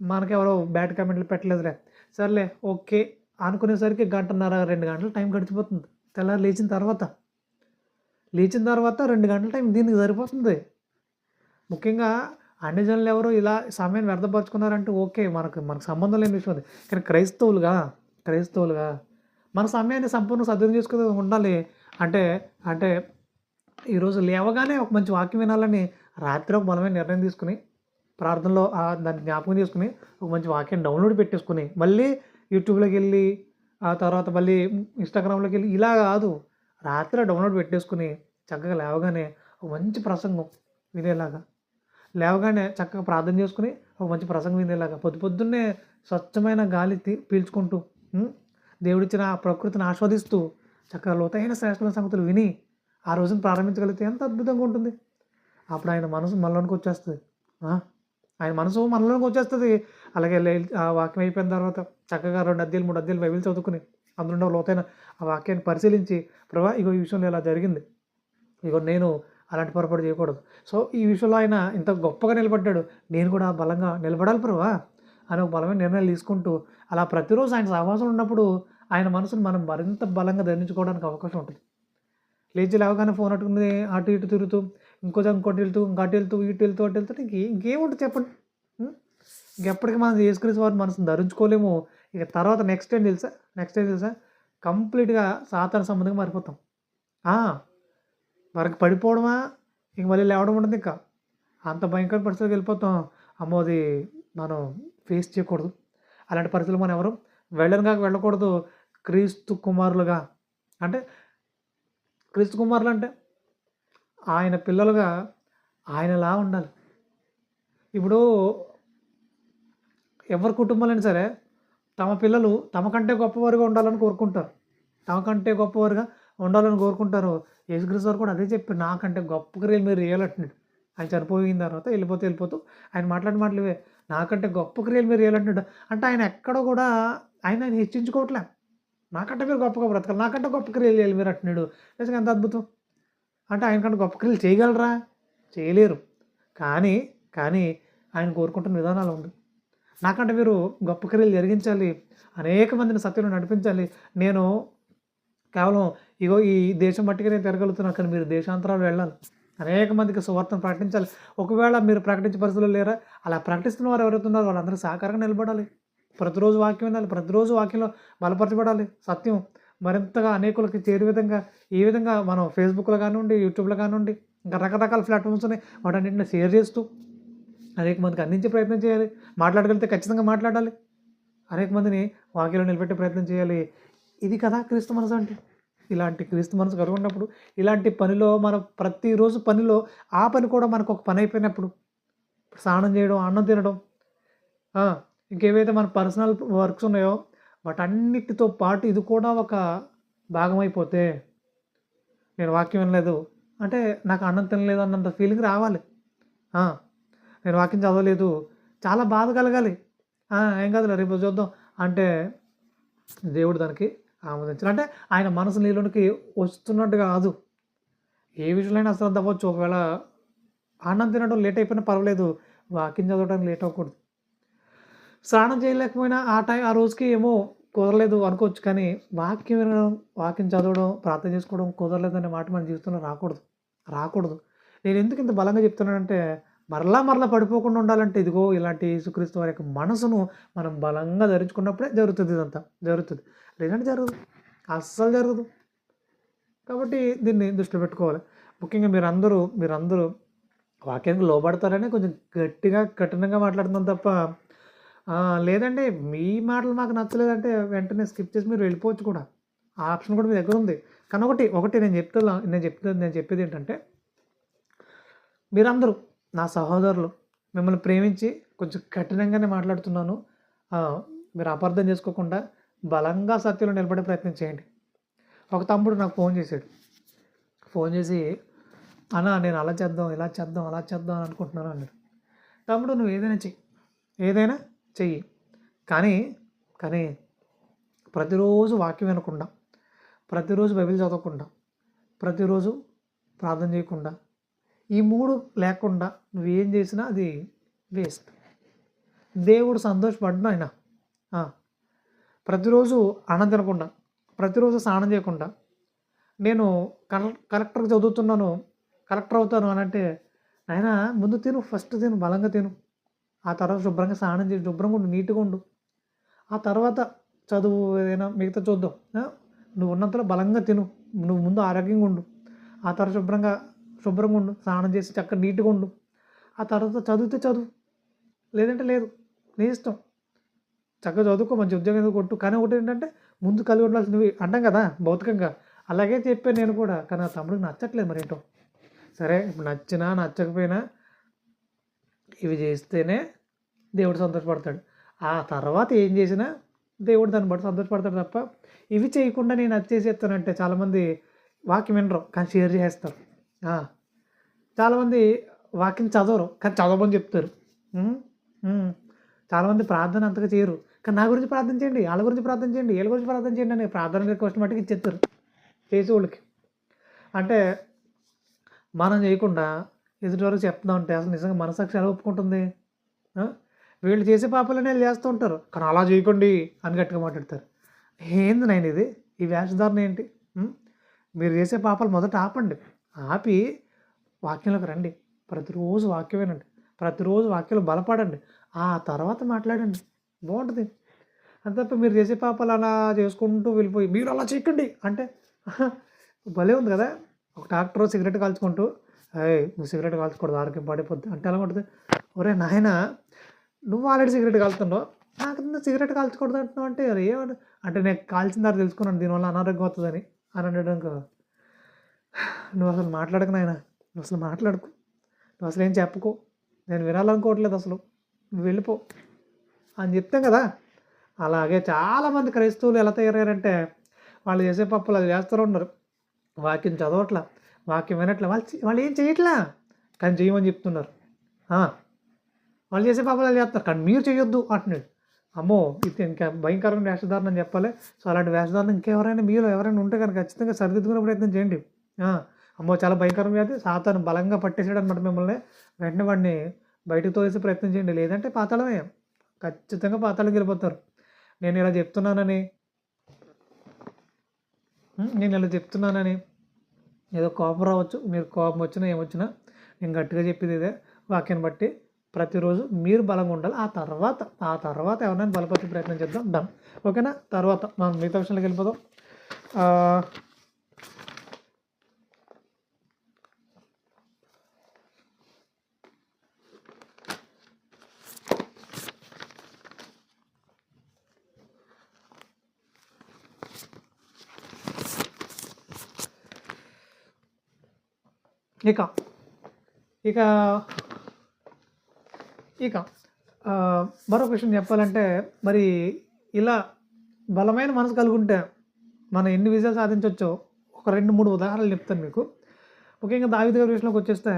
మనకెవరో బ్యాడ్ కామెంట్లు పెట్టలేదులే, సర్లే ఓకే అనుకునేసరికి 1.5-2 గంటలు టైం గడిచిపోతుంది. తెల్లారి లేచిన తర్వాత 2 గంటల టైం దీనికి సరిపోతుంది. ముఖ్యంగా అన్ని జనులు ఎవరు ఇలా సమయాన్ని వ్యర్థపరుచుకున్నారంటే ఓకే, మనకు సంబంధం లేని విషయం అది. కానీ క్రైస్తవులుగా మన సమయాన్ని సంపూర్ణ సద్వినియోగం చేసుకుని ఉండాలి. అంటే ఈరోజు లేవగానే ఒక మంచి వాక్యం వినాలని రాత్రి ఒక బలమైన నిర్ణయం తీసుకుని, ప్రార్థనలో దాన్ని జ్ఞాపకం చేసుకుని ఒక మంచి వాక్యం డౌన్లోడ్ పెట్టేసుకుని, మళ్ళీ యూట్యూబ్లోకి వెళ్ళి, ఆ తర్వాత మళ్ళీ ఇన్స్టాగ్రామ్లోకి వెళ్ళి ఇలా కాదు, రాత్రి డౌన్లోడ్ పెట్టేసుకుని చక్కగా లేవగానే ఒక మంచి ప్రసంగం వినేలాగా, లేవగానే చక్కగా ప్రార్థన చేసుకుని ఒక మంచి ప్రసంగం వినేలాగా, పొద్దున్నే స్వచ్ఛమైన గాలి పీల్చుకుంటూ, దేవుడిచ్చిన ఆ ప్రకృతిని ఆస్వాదిస్తూ చక్కగా లోతైన శ్రేష్టమైన సంగతులు విని ఆ రోజును ప్రారంభించగలిగితే ఎంత అద్భుతంగా ఉంటుంది. అప్పుడు ఆయన మనసు మనలోనికి వచ్చేస్తుంది. అలాగే ఆ వాక్యం అయిపోయిన తర్వాత చక్కగా 2 అధ్యాయులు 3 అధ్యాయులు బైబిల్ చదువుకుని, అందులో లోతైన ఆ వాక్యాన్ని పరిశీలించి, ప్రభా ఇగో ఈ విషయంలో ఇలా జరిగింది, ఇగో నేను అలాంటి పొరపాటు చేయకూడదు, సో ఈ విషయంలో ఆయన ఇంత గొప్పగా నిలబడ్డాడు, నేను కూడా బలంగా నిలబడాలి ప్రభా అని ఒక బలమైన నిర్ణయాలు తీసుకుంటూ, అలా ప్రతిరోజు ఆయన సహవాసం ఉన్నప్పుడు ఆయన మనసును మనం మరింత బలంగా ధరించుకోవడానికి అవకాశం ఉంటుంది. లేచి లేవగానే ఫోన్ అట్టుకుని అటు ఇటు తిరుగుతూ, ఇంకోటి వెళ్తూ, అటు వెళ్తూ ఇంకేముంటుంది చెప్పండి. ఇంకెప్పటికీ మనం యేసుక్రీస్తు వారి మనసును ధరించుకోలేము. ఇక తర్వాత నెక్స్ట్ ఏం తెలుసా, కంప్లీట్గా సాతాను సంబంధంగా మారిపోతాం. వరకు పడిపోవడమా, ఇంక మళ్ళీ లేవడం ఉండదు. ఇంకా అంత భయంకర పరిస్థితికి వెళ్ళిపోతాం. అమ్మో, అది మనం ఫేస్ చేయకూడదు. అలాంటి పరిస్థితులు మనం ఎవరు వెళ్ళకూడదు. క్రీస్తు కుమారులు అంటే ఆయన పిల్లలుగా ఆయనలా ఉండాలి. ఇప్పుడు ఎవరి కుటుంబాలైనా సరే తమ పిల్లలు తమకంటే గొప్పవారుగా ఉండాలని కోరుకుంటారు. యేసుక్రీస్తు వారు కూడా అదే చెప్పారు, నాకంటే గొప్ప క్రియలు మీరు చేయాలంటున్నాడు. ఆయన చనిపోయిన తర్వాత వెళ్ళిపోతూ ఆయన మాట్లాడిన మాటలు ఇవే, నాకంటే గొప్ప క్రియలు మీరు చేయాలంటున్నాడు. అంటే ఆయన ఎక్కడో కూడా ఆయన హెచ్చించుకోవట్లే, నాకంటే మీరు గొప్పగా బ్రతకాలి, నాకంటే గొప్ప క్రియలు చేయాలి మీరు అంటున్నాడు. నిజంగా ఎంత అద్భుతం. అంటే ఆయనకంటే గొప్ప క్రియలు చేయగలరా? చేయలేరు. కానీ ఆయన కోరుకుంటున్న విధానాలు ఉంది. నాకంటే మీరు గొప్ప క్రియలు జరిగించాలి, అనేక మందిని సత్యంలో నడిపించాలి, నేను కేవలం ఇగో ఈ దేశం మట్టిగా నేను తిరగలుగుతున్నాను, కానీ మీరు దేశాంతరాలు వెళ్ళాలి, అనేక మందికి సువార్తను ప్రకటించాలి. ఒకవేళ మీరు ప్రకటించే పరిస్థితుల్లో లేరా, అలా ప్రకటిస్తున్న వారు ఎవరైతే ఉన్నారో వాళ్ళందరూ సహకారంగా నిలబడాలి. ప్రతిరోజు వాక్యం వినాలి. ప్రతిరోజు వాక్యంలో బలపరచబడాలి. సత్యం మరింతగా అనేకులకి చేరే విధంగా ఏ విధంగా మనం ఫేస్‌బుక్‌లో కానివ్వండి, యూట్యూబ్‌లో కానివ్వండి, ఇంకా రకరకాల ప్లాట్‌ఫామ్స్ ఉన్నాయి. వాటన్నిటిని షేర్ చేస్తూ అనేక మందికి అందించే ప్రయత్నం చేయాలి. మాట్లాడగలిగితే ఖచ్చితంగా మాట్లాడాలి. అనేక మందిని వాక్యంలో నిలబెట్టే ప్రయత్నం చేయాలి. ఇది కదా క్రీస్తు మనసు అంటే. ఇలాంటి క్రీస్తు మనసు కలిగి ఉన్నప్పుడు ఇలాంటి పనిలో మనం ప్రతిరోజు పనిలో ఆ పని కూడా మనకు ఒక పని అయిపోయినప్పుడు స్నానం చేయడం, అన్నం తినడం, ఆ! ఇంకేవైతే మన పర్సనల్ వర్క్స్ ఉన్నాయో వాటన్నిటితో పాటు ఇది కూడా ఒక భాగమైపోతే, నేను వాక్యం వినలేదు అంటే నాకు అన్నం తినలేదు అన్నంత ఫీలింగ్ రావాలి. ఆ! నేను వాక్యం చదవలేదు చాలా బాధ కలగాలి. ఏం కాదులే రేపు చూద్దాం అంటే దేవుడు దానికి ఆమోదించాలి. అంటే ఆయన మనసు నీలోనికి వస్తున్నట్టు కాదు. ఏ విషయంలోనైనా అశ్రద్ధ అవ్వచ్చు. ఒకవేళ అన్నం తినడం లేట్ అయిపోయినా పర్వాలేదు. వాక్యం చదవడానికి లేట్ అవ్వకూడదు. స్నానం చేయలేకపోయినా ఆ రోజుకి ఏమో కుదరలేదు అనుకోవచ్చు. కానీ వాక్యం వినడం, వాక్యం చదవడం, ప్రార్థన చేసుకోవడం కుదరలేదనే మాట మన జీవితంలో రాకూడదు. నేను ఎందుకు ఇంత బలంగా చెప్తున్నానంటే మరలా పడిపోకుండా ఉండాలంటే ఇదిగో ఇలాంటి యేసుక్రీస్తు వారి యొక్క మనసును మనం బలంగా ధరించుకున్నప్పుడే జరుగుతుంది ఇదంతా. జరుగుతుంది. లేదంటే జరగదు. అస్సలు జరగదు. కాబట్టి దీన్ని దృష్టిలో పెట్టుకోవాలి. ముఖ్యంగా మీరందరూ వాక్యానికి లోబడతారని కొంచెం గట్టిగా, కఠినంగా మాట్లాడుతున్నాం తప్ప లేదండి మీ మాటలు మాకు నచ్చలేదంటే వెంటనే స్కిప్ చేసి మీరు వెళ్ళిపోవచ్చు కూడా. ఆ ఆప్షన్ కూడా మీ దగ్గర ఉంది. కానీ ఒకటి నేను చెప్పేది ఏంటంటే మీరందరూ నా సహోదరులు మిమ్మల్ని ప్రేమించి కొంచెం కఠినంగానే మాట్లాడుతున్నాను. మీరు అపార్థం చేసుకోకుండా బలంగా సత్యంలో నిలబడే ప్రయత్నం చేయండి. ఒక తమ్ముడు నాకు ఫోన్ చేశాడు. ఫోన్ చేసి అన్నా నేను అలా చేద్దాం, ఇలా చేద్దాం, అలా చేద్దాం అని అనుకుంటున్నాను అన్నాడు. తమ్ముడు నువ్వు ఏదైనా చెయ్యి. కానీ ప్రతిరోజు వాక్యం వినకుండా, ప్రతిరోజు బైబిల్ చదవకుండా, ప్రతిరోజు ప్రార్థన చేయకుండా, ఈ 3 లేకుండా నువ్వేం చేసినా అది వేస్ట్. దేవుడు సంతోషపడ్డా ఆయన. ప్రతిరోజు అన్నం తినకుండా, ప్రతిరోజు స్నానం చేయకుండా, నేను కలెక్టర్కి చదువుతున్నాను, కలెక్టర్ అవుతాను అని అంటే నాయనా ముందు తిను, ఫస్ట్ తిను, బలంగా తిను. ఆ తర్వాత శుభ్రంగా స్నానం చేసి శుభ్రంగా ఉండు, నీట్గా ఉండు. ఆ తర్వాత చదువు ఏదైనా మిగతా చూద్దాం. నువ్వు ఉన్నంతలో బలంగా తిను, నువ్వు ముందు ఆరోగ్యంగా ఉండు. ఆ తర్వాత శుభ్రంగా ఉండు, స్నానం చేసి చక్కగా నీట్గా ఉండు. ఆ తర్వాత చదివితే చదువు, లేదంటే లేదు, నీ ఇష్టం. చక్కగా చదువుకో, మంచి ఉద్యోగం కొట్టు. కానీ ఒకటి ఏంటంటే ముందు కలిగి ఉండాల్సినవి అంటాం కదా భౌతికంగా, అలాగే చెప్పాను నేను కూడా. కానీ ఆ తమ్ముడికి నచ్చట్లేదు మరేంటో. సరే ఇప్పుడు నచ్చినా నచ్చకపోయినా ఇవి చేస్తేనే దేవుడు సంతోషపడతాడు. ఆ తర్వాత ఏం చేసినా దేవుడు దాన్ని బట్టి సంతోషపడతాడు తప్ప ఇవి చేయకుండా నేను అది చేసేస్తానంటే చాలామంది వాక్యం వినరు కానీ షేర్ చేస్తారు. చాలామంది వాక్యం చదవరు కానీ చదవమని చెప్తారు. చాలామంది ప్రార్థన అంతగా చేయరు కానీ నా గురించి ప్రార్థన చేయండి, వాళ్ళ గురించి ప్రార్థన చేయండి, వీళ్ళ గురించి ప్రార్థన చేయండి అని ప్రార్థన రిక్వెస్ట్ మట్టుకు ఇచ్చేస్తారు చేసేవాళ్ళకి. అంటే మనం చేయకుండా ఎదుటివరకు చెప్తా ఉంటే అసలు నిజంగా మనసాక్షి ఎలా ఒప్పుకుంటుంది? వీళ్ళు చేసే పాపాలనే వీళ్ళు చేస్తూ ఉంటారు కానీ అలా చేయకండి అని గట్టిగా మాట్లాడతారు. ఏంది నాయన ఇది? ఈ వేషధారణ ఏంటి? మీరు చేసే పాపాలు మొదట ఆపండి. ఆపి వాక్యంలోకి రండి. ప్రతిరోజు వాక్యం వినండి. ప్రతిరోజు వాక్యంలో బలపడండి. ఆ తర్వాత మాట్లాడండి, బాగుంటుంది. అంత తప్ప మీరు చేసే పాపాలు అలా చేసుకుంటూ వెళ్ళిపోయి మీరు అలా చేయకండి అంటే భలే ఉంది కదా. ఒక డాక్టర్ సిగరెట్ కాల్చుకుంటూ నువ్వు సిగరెట్ కాల్చకూడదు, ఆరోగ్యం పాడైపోద్ది అంటే ఎలా ఉంటుంది? ఒరే నాయన నువ్వు ఆల్రెడీ సిగరెట్ కాలుతున్నావు, నాకు సిగరెట్ కాల్చకూడదు అంటున్నావు అంటే ఏమని అంటే నేను కాల్చిన దాన్ని తెలుసుకున్నాను దీనివల్ల అనారోగ్యం అవుతుందని అని అనడానికి నువ్వు అసలు మాట్లాడకు నాయన, నువ్వు అసలు మాట్లాడుకో, నువ్వు అసలు ఏం చెప్పుకో, నేను వినాలనుకోవట్లేదు, అసలు నువ్వు వెళ్ళిపో అని చెప్తాం కదా. అలాగే చాలామంది క్రైస్తవులు ఎలా తయారయ్యారంటే వాళ్ళు చేసే పప్పులు అది చేస్తూ ఉన్నారు. వాక్యం చదవట్లా, వాక్యం వినట్లా, వాళ్ళు ఏం చేయట్లా కానీ చేయమని చెప్తున్నారు. వాళ్ళు చేసే పాపాలు చేస్తారు కానీ మీరు చేయొద్దు అంటున్నాడు. అమ్మో ఇది ఇంకా భయంకరమైన వేషధారణ అని చెప్పాలి. సో అలాంటి వేషధారణ ఇంకెవరైనా మీలో ఎవరైనా ఉంటే కనుక ఖచ్చితంగా సరిదిద్దుకునే ప్రయత్నం చేయండి. అమ్మో చాలా భయంకరం వ్యాధి, సాతాను బలంగా పట్టేసాడు అనమాట మిమ్మల్ని. వెంటనే వాడిని బయటకు తోసే ప్రయత్నం చేయండి, లేదంటే పాతాళమే, ఖచ్చితంగా పాతాళంకి వెళ్ళిపోతారు. నేను ఇలా చెప్తున్నానని ఏదో కోపం రావచ్చు, మీరు కోపం వచ్చినా ఏమొచ్చినా నేను గట్టిగా చెప్పేది ఇదే, వాక్యాన్ని బట్టి ప్రతిరోజు మీరు బలంగా ఉండాలి. ఆ తర్వాత ఎవరినైనా బలపరిచే ప్రయత్నం చేద్దాం. డన్. ఓకేనా? తర్వాత మనం మిగతా విషయంలోకి వెళ్ళిపోదాం. ఆ, ఇక ఇక ఇక మరొక విషయం చెప్పాలంటే, మరి ఇలా బలమైన మనసు కలిగి ఉంటే మనం ఎన్ని విజయాలు సాధించవచ్చో ఒక 2, 3 ఉదాహరణలు చెప్తాను మీకు. ముఖ్యంగా దావీదు గారి విషయంలోకి వచ్చేస్తే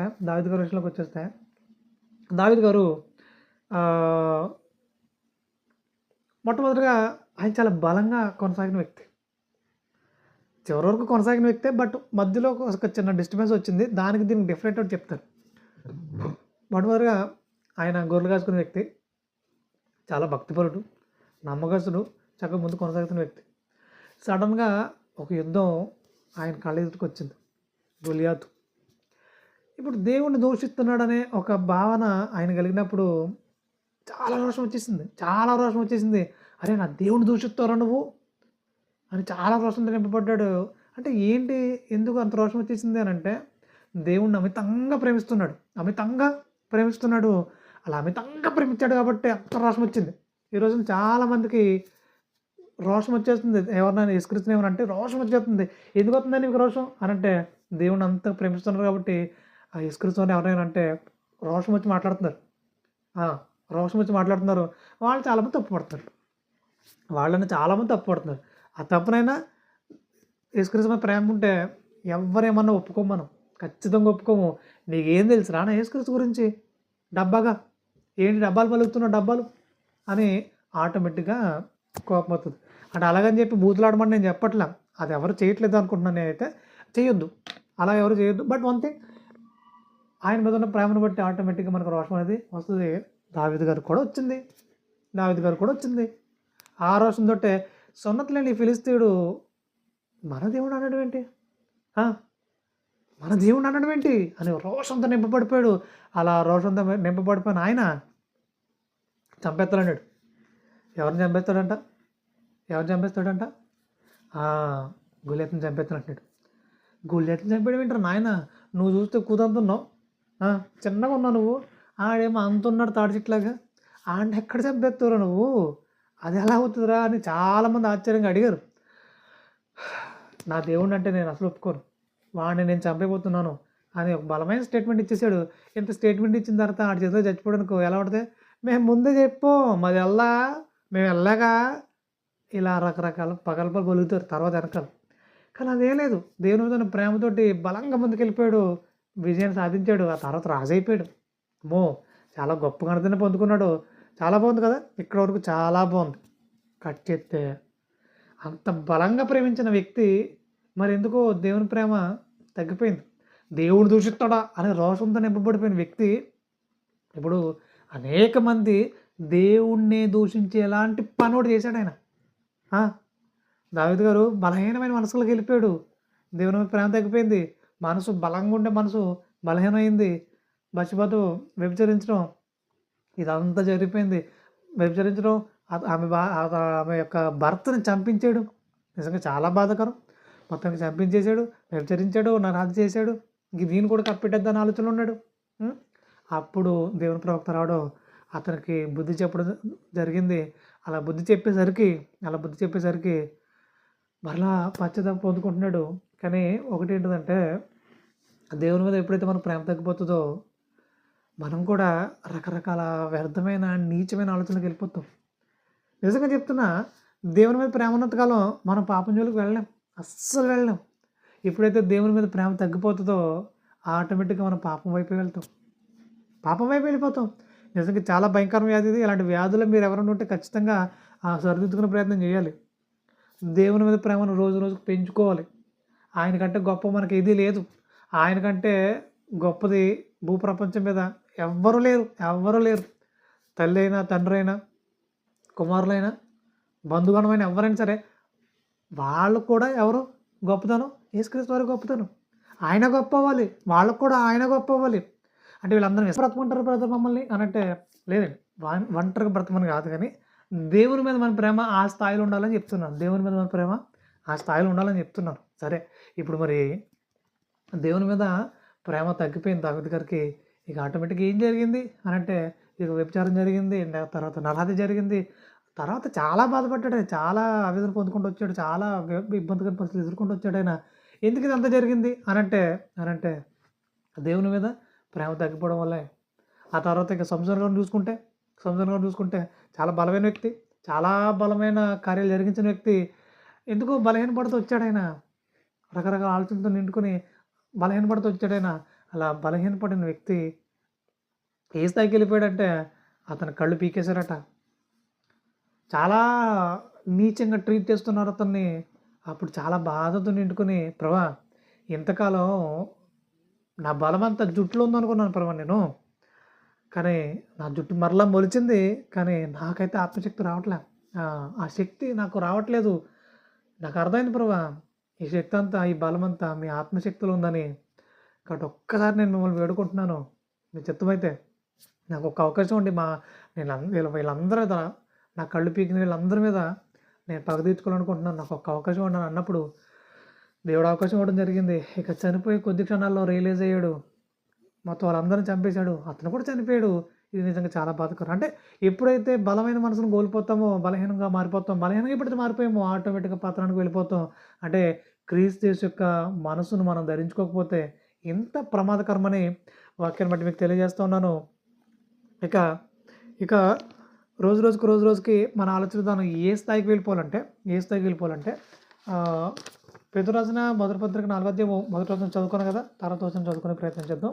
దావీదు గారు ఆహ్, మొట్టమొదటిగా ఆయన చాలా బలంగా కొనసాగిన వ్యక్తి. చివరి వరకు కొనసాగిన వ్యక్తే. బట్ మధ్యలో ఒక చిన్న డిస్టర్బెన్స్ వచ్చింది. దీనికి డిఫరెంట్ ఒకటి చెప్తాను. మొట్టమొదటిగా ఆయన గొర్రెలు కాసుకునే వ్యక్తి, చాలా భక్తిపరుడు, నమ్మకస్తుడు, చక్కగా ముందు కొనసాగుతున్న వ్యక్తి. సడన్గా ఒక యుద్ధం ఆయన కళ్ళ ఎదుటికి వచ్చింది, గొలియాతు. ఇప్పుడు దేవుణ్ణి దూషిస్తున్నాడనే ఒక భావన ఆయన కలిగినప్పుడు చాలా రోషం వచ్చేసింది. అరే, నా దేవుణ్ణి దూషిస్తారా నువ్వు అని చాలా రోషంతో నింపబడ్డాడు. అంటే ఏంటి, ఎందుకు అంత రోషం వచ్చేసింది అని అంటే, దేవుణ్ణి అమితంగా ప్రేమిస్తున్నాడు. అలా అమితంగా ప్రేమించాడు కాబట్టి అంత రోషం వచ్చింది. ఈరోజు చాలామందికి రోషం వచ్చేస్తుంది. ఎవరినైనా యేసుక్రీస్తుని ఏమనంటే రోషం వచ్చేస్తుంది. ఎందుకు వస్తుందని మీకు రోషం అని అంటే, దేవుణ్ణి అంత ప్రేమిస్తున్నారు కాబట్టి ఆ యేసుక్రీస్తుని ఎవరైనా అంటే రోషం వచ్చి మాట్లాడుతున్నారు. వాళ్ళు చాలామంది తప్పుపడుతున్నారు. ఆ తప్పునైనా యేసుక్రీస్తు మీద ప్రేమ ఉంటే ఎవరేమన్నా ఒప్పుకోము, మనం ఖచ్చితంగా ఒప్పుకోము. నీకేం తెలుసు రానా యేసుక్రీస్తు గురించి, డబ్బాగా ఏంటి డబ్బాలు పలుకుతున్నావు డబ్బాలు అని ఆటోమేటిక్గా కోపం అవుతుంది. అంటే అలాగని చెప్పి బూతులాడమని నేను చెప్పట్లా, అది ఎవరు చేయట్లేదు అనుకుంటున్నాను. నేనైతే చేయొద్దు, అలా ఎవరు చేయొద్దు. బట్ వన్ థింగ్, ఆయన మీద ఉన్న ప్రేమను బట్టి ఆటోమేటిక్గా మనకు రోషం అనేది వస్తుంది. దావీదు గారికి కూడా వచ్చింది. ఆ రోషంతో సున్నతిలేని ఫిలిస్తీయుడు మన దేవుడు అనడం ఏంటి అని రోషంతో నింపబడిపోయాడు. అలా రోషంతో నింపబడిపోయిన ఆయన చంపేస్తాడన్నాడు. ఎవరిని చంపేస్తాడంట? గొలియాతుని చంపేస్తానంటున్నాడు. గొలియాతుని చంపేయడం ఏంటారు నాయన, నువ్వు చూస్తే కూతంతున్నావు, చిన్నగా ఉన్నావు నువ్వు, ఆడేమో అంతున్నాడు తాడి చెట్లాగా, ఆడిని ఎక్కడ చంపేస్తావురా నువ్వు, అది ఎలా అవుతుందిరా అని చాలామంది ఆశ్చర్యంగా అడిగారు. నా దేవుడిని అంటే నేను అసలు ఒప్పుకోను, వాడిని నేను చంపైపోతున్నాను అని ఒక బలమైన స్టేట్మెంట్ ఇచ్చేసాడు. ఇంత స్టేట్మెంట్ ఇచ్చిన తర్వాత ఆడి చేతిలో చచ్చిపోవడానికి ఎలా ఉంటుంది? మేము ముందే చెప్పు, మేము వెళ్ళాగా ఇలా రకరకాల పగలపలు పలుకుతారు తర్వాత వెనకాల. కానీ అదేం లేదు, దేవుని మీద ప్రేమతోటి బలంగా ముందుకెళ్ళిపోయాడు, విజయాన్ని సాధించాడు. ఆ తర్వాత రాజు అయిపోయాడు. చాలా గొప్ప ఘనతని పొందుకున్నాడు. చాలా బాగుంది కదా, ఇక్కడ వరకు చాలా బాగుంది. కట్ చేస్తే అంత బలంగా ప్రేమించిన వ్యక్తి మరి ఎందుకో దేవుని ప్రేమ తగ్గిపోయింది. దేవుడు దూషిస్తాడా అనే రోషంతో నింపబడిపోయిన వ్యక్తి ఇప్పుడు అనేక మంది దేవుణ్ణే దూషించే ఎలాంటి పనోడు చేశాడు ఆయన. దావీదు గారు బలహీనమైన మనసులోకి వెళ్ళిపోయాడు. దేవుని మీద ప్రేమ తగ్గిపోయింది. మనసు బలంగా ఉండే మనసు బలహీనమైంది. బత్షెబతో వ్యభిచరించడం ఇదంతా జరిగిపోయింది. వ్యభిచరించడం, ఆమె యొక్క భర్తని చంపించాడు. నిజంగా చాలా బాధాకరం. మొత్తానికి చంపించేశాడు, వ్యభిచరించాడు, నరహత్య చేశాడు. ఇంక దీన్ని కూడా కప్పెట్టేద్దని ఆలోచనలో ఉన్నాడు. అప్పుడు దేవుని ప్రవక్త రావడం, అతనికి బుద్ధి చెప్పడం జరిగింది. అలా బుద్ధి చెప్పేసరికి మరలా పశ్చాత్తాపం పొందుకుంటున్నాడు. కానీ ఒకటి ఏంటంటే, దేవుని మీద ఎప్పుడైతే మన ప్రేమ తగ్గిపోతుందో మనం కూడా రకరకాల వ్యర్థమైన నీచమైన ఆలోచనలకు వెళ్ళిపోతాం. నిజంగా చెప్తున్నా, దేవుని మీద ప్రేమ ఉన్నంతకాలం మనం పాపం జోలికి అస్సలు వెళ్ళలేం. ఎప్పుడైతే దేవుని మీద ప్రేమ తగ్గిపోతుందో ఆటోమేటిక్గా మనం పాపం వైపు వెళ్ళిపోతాం. నిజంగా చాలా భయంకర వ్యాధి ఇది. ఇలాంటి వ్యాధులు మీరు ఎవరైనా ఉంటే ఖచ్చితంగా సరిదిద్దుకునే ప్రయత్నం చేయాలి. దేవుని మీద ప్రేమను రోజు రోజుకు పెంచుకోవాలి. ఆయనకంటే గొప్ప మనకి ఏదీ లేదు. ఆయనకంటే గొప్పది భూప్రపంచం మీద ఎవ్వరూ లేరు. తల్లి అయినా, తండ్రి అయినా, కుమారులైనా, బంధుగణమైన ఎవరైనా సరే, వాళ్ళు కూడా ఎవరు గొప్పతనం? యేసుక్రీస్తు వారి గొప్పతనం. ఆయన గొప్ప అవ్వాలి, వాళ్ళకు కూడా ఆయన గొప్ప అవ్వాలి. అంటే వీళ్ళందరూ బ్రతకుంటారు బ్రదర్ మమ్మల్ని అని అంటే లేదండి. ఒంటరిగా బ్రతకమని కాదు కానీ దేవుని మీద మన ప్రేమ ఆ స్థాయిలో ఉండాలని చెప్తున్నాను. దేవుని మీద మన ప్రేమ ఆ స్థాయిలో ఉండాలని చెప్తున్నాను. సరే, ఇప్పుడు మరి దేవుని మీద ప్రేమ తగ్గిపోయింది దావీదు గారికి. ఇక ఆటోమేటిక్‌గా ఏం జరిగింది అనంటే, ఇక వ్యభిచారం జరిగింది. తర్వాత నరహత్య జరిగింది. తర్వాత చాలా బాధపడ్డాడు. చాలా ఆవేదన పొందుకుంటూ వచ్చాడు. చాలా ఇబ్బందికర పరిస్థితులు ఎదుర్కొంటూ వచ్చాడాయన. ఎందుకు ఇదంతా జరిగింది అనంటే దేవుని మీద ప్రేమ తగ్గిపోవడం వల్లే. ఆ తర్వాత ఇక సంసోన్ గారిని చూసుకుంటే చాలా బలమైన వ్యక్తి. చాలా బలమైన కార్యాలు జరిగించిన వ్యక్తి. ఎందుకో బలహీనపడుతూ వచ్చాడాయన. రకరకాల ఆలోచనలతో నిండుకొని బలహీనపడుతూ వచ్చాడాయన. అలా బలహీనపడిన వ్యక్తి ఏ స్థాయికి వెళ్ళిపోయాడంటే, అతని కళ్ళు పీకేశారట. చాలా నీచంగా ట్రీట్ చేస్తున్నారు అతన్ని. అప్పుడు చాలా బాధతో నిండుకొని, ప్రభా ఇంతకాలం నా బలమంతా జుట్టులో ఉందనుకున్నాను ప్రభా నేను. కానీ నా జుట్టు మరలా మొలిచింది. కానీ నాకైతే ఆత్మశక్తి రావట్లే. ఆ శక్తి నాకు రావట్లేదు. నాకు అర్థమైంది ప్రభా, ఈ శక్తి అంతా, ఈ బలమంతా మీ ఆత్మశక్తిలో ఉందని. కాబట్టి ఒక్కసారి నేను మిమ్మల్ని వేడుకుంటున్నాను, మీ చిత్తమైతే నాకు ఒక అవకాశం ఉండి వీళ్ళందరి మీద, నా కళ్ళు పీకిన వీళ్ళందరి మీద నేను పగ తీర్చుకోవాలనుకుంటున్నాను. నాకు ఒక అవకాశం ఉండి అన్నప్పుడు దేవుడు అవకాశం ఇవ్వడం జరిగింది. ఇక చనిపోయి కొద్ది క్షణాల్లో రియలైజ్ అయ్యాడు. మొత్తం వాళ్ళందరిని చంపేశాడు. అతను కూడా చనిపోయాడు. ఇది నిజంగా చాలా బాధాకరం. అంటే ఎప్పుడైతే బలమైన మనసును కోల్పోతామో బలహీనంగా మారిపోతాం. బలహీనంగా ఎప్పుడైతే మారిపోయామో ఆటోమేటిక్‌గా పతనానికి వెళ్ళిపోతాం. అంటే క్రీస్తు యేసు యొక్క మనసును మనం ధరించుకోకపోతే ఎంత ప్రమాదకరమని వాక్యాన్ని బట్టి మీకు తెలియజేస్తూ ఉన్నాను. ఇక ఇక రోజు రోజుకి మన ఆలోచన విధానం ఏ స్థాయికి వెళ్ళిపోవాలంటే పేతురు రాసిన మొదటి పత్రిక 4వ అధ్యాయం మొదటి వచనం చదువుకున్నాం కదా, తర్వాత వచనం చదువుకునే ప్రయత్నం చేద్దాం.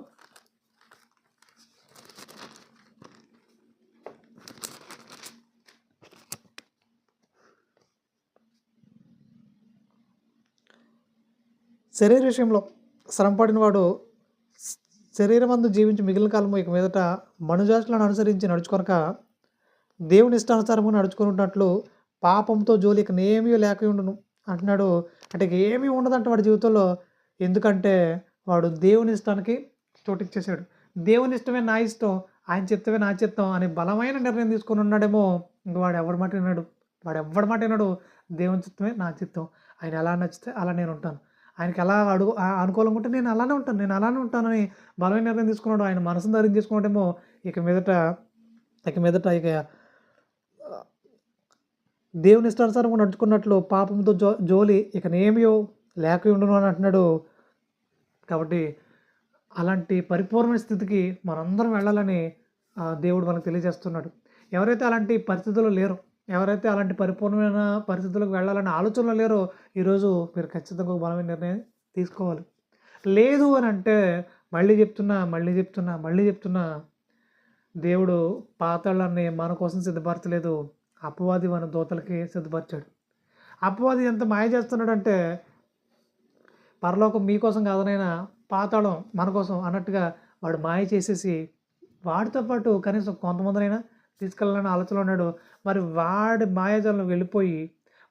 శరీర విషయంలో శ్రమపడిన వాడు శరీరమందు జీవించి మిగిలిన కాలము ఇక మీదట మనుజాతులను అనుసరించి నడుచుకొనక దేవుని ఇష్టానుసారము నడుచుకున్నట్లు పాపంతో జోలి ఇక ఏమీ లేకుండును అంటున్నాడు. అంటే ఇక ఏమీ ఉండదంట వాడి జీవితంలో. ఎందుకంటే వాడు దేవుని ఇష్టానికి చోటిచ్చేసాడు. దేవుని ఇష్టమే నా ఇష్టం, ఆయన చిత్తమే నా చిత్తం అని బలమైన నిర్ణయం తీసుకొని ఉన్నాడేమో. ఇంక వాడు ఎవడి మాట వినడు. దేవుని చిత్తమే నా చిత్తం, ఆయన ఎలా నచ్చితే అలా నేను ఉంటాను, ఆయనకి ఎలా అనుకూలంగా ఉంటే నేను అలానే ఉంటానని బలమైన నిర్ణయం తీసుకున్నాడు. ఆయన మనసును ధరించేసుకున్నాడేమో. ఇక మీదట దేవుని ఇష్టానుసారంగా నడుచుకున్నట్లు పాపంతో జోలి ఇక నేమియో లేకుండును అని అంటున్నాడు. కాబట్టి అలాంటి పరిపూర్ణ స్థితికి మనందరం వెళ్ళాలని దేవుడు మనకు తెలియజేస్తున్నాడు. ఎవరైతే అలాంటి పరిస్థితుల్లో లేరో, ఎవరైతే అలాంటి పరిపూర్ణమైన పరిస్థితులకు వెళ్ళాలనే ఆలోచనలో లేరో, ఈరోజు మీరు ఖచ్చితంగా ఒక బలమైన నిర్ణయం తీసుకోవాలి. లేదు అని అంటే మళ్ళీ చెప్తున్నా, దేవుడు పాతాళాన్ని మన కోసం సిద్ధపరచలేదు, అపవాది మన దూతలకి సిద్ధపరిచాడు. అపవాది ఎంత మాయ చేస్తున్నాడంటే, పరలోకం మీకోసం కాదనైనా పాతాళం మన కోసం అన్నట్టుగా వాడు మాయ చేసేసి వాడితో పాటు కనీసం కొంతమందినైనా తీసుకెళ్ళాలని ఆలోచనలో ఉన్నాడు. మరి వాడి మాయాజాలను వెళ్ళిపోయి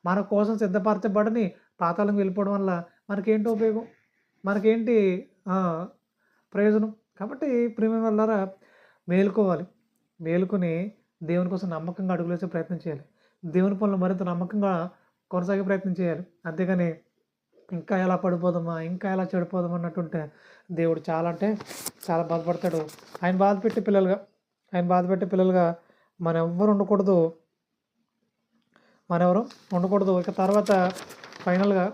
మన కోసం సిద్ధపరచబడని పాతాళంకి వెళ్ళిపోవడం వల్ల మనకేంటి ఉపయోగం, మనకేంటి ప్రయోజనం? కాబట్టి ప్రియమైన వాళ్ళారా, మేలుకొని దేవుని కోసం నమ్మకంగా అడుగులేసే ప్రయత్నం చేయాలి. దేవుని పనులు మరింత నమ్మకంగా కొనసాగే ప్రయత్నం చేయాలి. అంతేగాని ఇంకా ఎలా పడిపోదామా, ఇంకా ఎలా చెడిపోదామా అన్నట్టుంటే దేవుడు చాలా అంటే చాలా బాధపడతాడు. ఆయన బాధపెట్టే పిల్లలుగా మనెవ్వరు ఉండకూడదు. ఇక తర్వాత ఫైనల్గా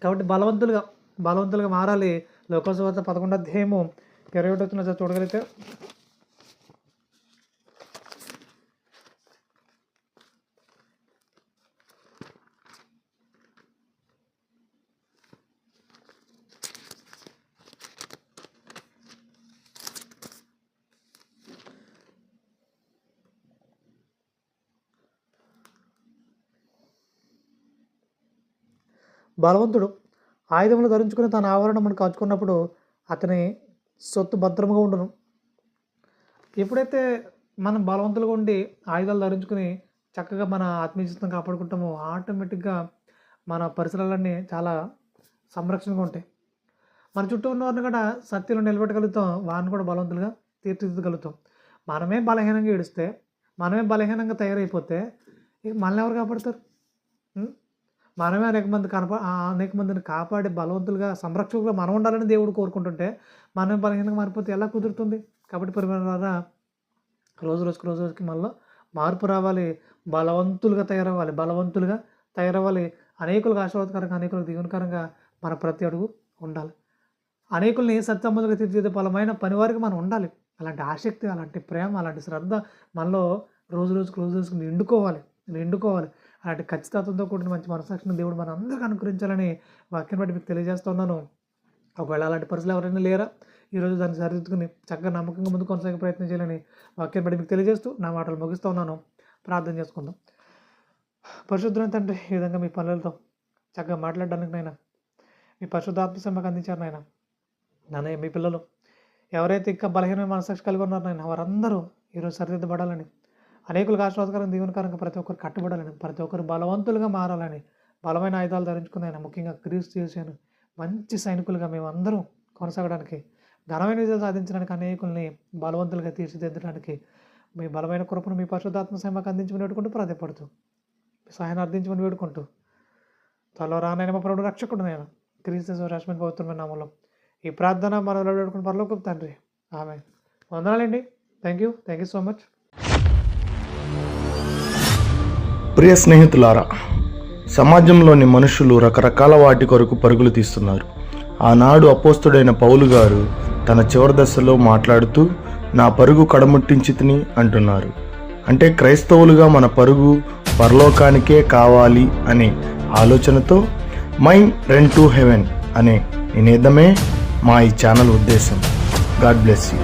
కాబట్టి బలవంతులుగా మారాలి. లోకసువార్త 11వ అధ్యాయము 21వ వచనం చూడగలిగితే, బలవంతుడు ఆయుధములు ధరించుకుని తన ఆవరణ మనం కాచుకున్నప్పుడు అతని సొత్తు భద్రంగా ఉండును. ఎప్పుడైతే మనం బలవంతులుగా ఉండి ఆయుధాలు ధరించుకుని చక్కగా మన ఆత్మీయ జీవితం కాపాడుకుంటామో ఆటోమేటిక్గా మన పరిసరాలన్నీ చాలా సంరక్షణగా ఉంటాయి. మన చుట్టూ ఉన్నవారిని కూడా సత్యంలో నిలబెట్టగలుగుతాం, వారిని కూడా బలవంతులుగా తీర్చిదిద్దగలుగుతాం. మనమే బలహీనంగా ఏడిస్తే, మనమే బలహీనంగా తయారైపోతే ఇక మనల్ని ఎవరు కాపాడతారు? మనమే అనేక మందిని కాపాడి బలవంతులుగా సంరక్షకులుగా మనం ఉండాలని దేవుడు కోరుకుంటుంటే మనమే బలహీనంగా మారిపోతే ఎలా కుదురుతుంది? కాబట్టి పరిమాణ ద్వారా రోజు రోజుకి మనలో మార్పు రావాలి, బలవంతులుగా తయారవ్వాలి. అనేకులకు ఆశీర్వాదకరంగా, అనేకులకు దీవెనకరంగా మన ప్రతి అడుగు ఉండాలి. అనేకుల్ని సత్సంబంధులుగా తీర్చిదిద్దే బలమైన పనివారికి మనం ఉండాలి. అలాంటి ఆసక్తి, అలాంటి ప్రేమ, అలాంటి శ్రద్ధ మనలో రోజు రోజుకి నిండుకోవాలి. అలాంటి ఖచ్చితత్వంతో కూడిన మంచి మనసాక్షిని దేవుడు మన అందరికీ అనుగ్రహించాలని వాక్యం బట్టి మీకు తెలియజేస్తున్నాను. ఒకవేళ అలాంటి పరిస్థితులు ఎవరైనా లేరా, ఈరోజు దాన్ని సరిదిద్దుకుని చక్కగా నమ్మకంగా ముందు కొనసాగే ప్రయత్నం చేయాలని వాక్యం బట్టి మీకు తెలియజేస్తూ నా మాటలు ముగిస్తూ ఉన్నాను. ప్రార్థన చేసుకుందాం. పరిశుద్ధమైన తండ్రి, ఈ విధంగా మీ పనులతో చక్కగా మాట్లాడడానికి నాయన మీ పరిశుద్ధాత్మ సమ్మకు అందించారు నాయన. నాన్నయ్య, మీ పిల్లలు ఎవరైతే ఇంకా బలహీనమైన మనసాక్షి కలిగి ఉన్నారో నాయన, వారందరూ ఈరోజు సరిదిద్దబడాలని, అనేకులకు ఆశీర్వాదకరంగా దీవెనకరంగా ప్రతి ఒక్కరు కట్టుబడాలని, ప్రతి ఒక్కరు బలవంతులుగా మారాలని, బలమైన ఆయుధాలు ధరించుకున్నాయన, ముఖ్యంగా క్రీస్తు యేసును మంచి సైనికులుగా మేమందరం కొనసాగడానికి, ఘనమైన విజయాలు సాధించడానికి, అనేకుల్ని బలవంతులుగా తీర్చిదిద్దడానికి మీ బలమైన కృపను మీ పరిశుద్ధాత్మ సమ్మకు అందించమని వేడుకుంటూ ప్రాధాన్యపడుతూ సహాయాన్ని అర్థించమని వేడుకుంటూ త్వరలో రానైన మా ప్రభువు రక్షకుడు నేను క్రీస్తు రాష్ట్రమైన పవిత్రమైన నామంలో ఈ ప్రార్థన మనం వేడుకుని పరలోకపు తండ్రి, ఆమేన్. వందనాలండి. Thank you so much. ప్రియ స్నేహితులారా, సమాజంలోని మనుషులు రకరకాల వాటి కొరకు పరుగులు తీస్తున్నారు. ఆనాడు అపోస్తుడైన పౌలు గారు తన చివరి దశలో మాట్లాడుతూ నా పరుగు కడముట్టించితిని అంటున్నారు. అంటే క్రైస్తవులుగా మన పరుగు పరలోకానికే కావాలి అనే ఆలోచనతో మైండ్ రన్ టు హెవెన్ అనే నినాదమే మా ఈ ఛానల్ ఉద్దేశం. God bless you.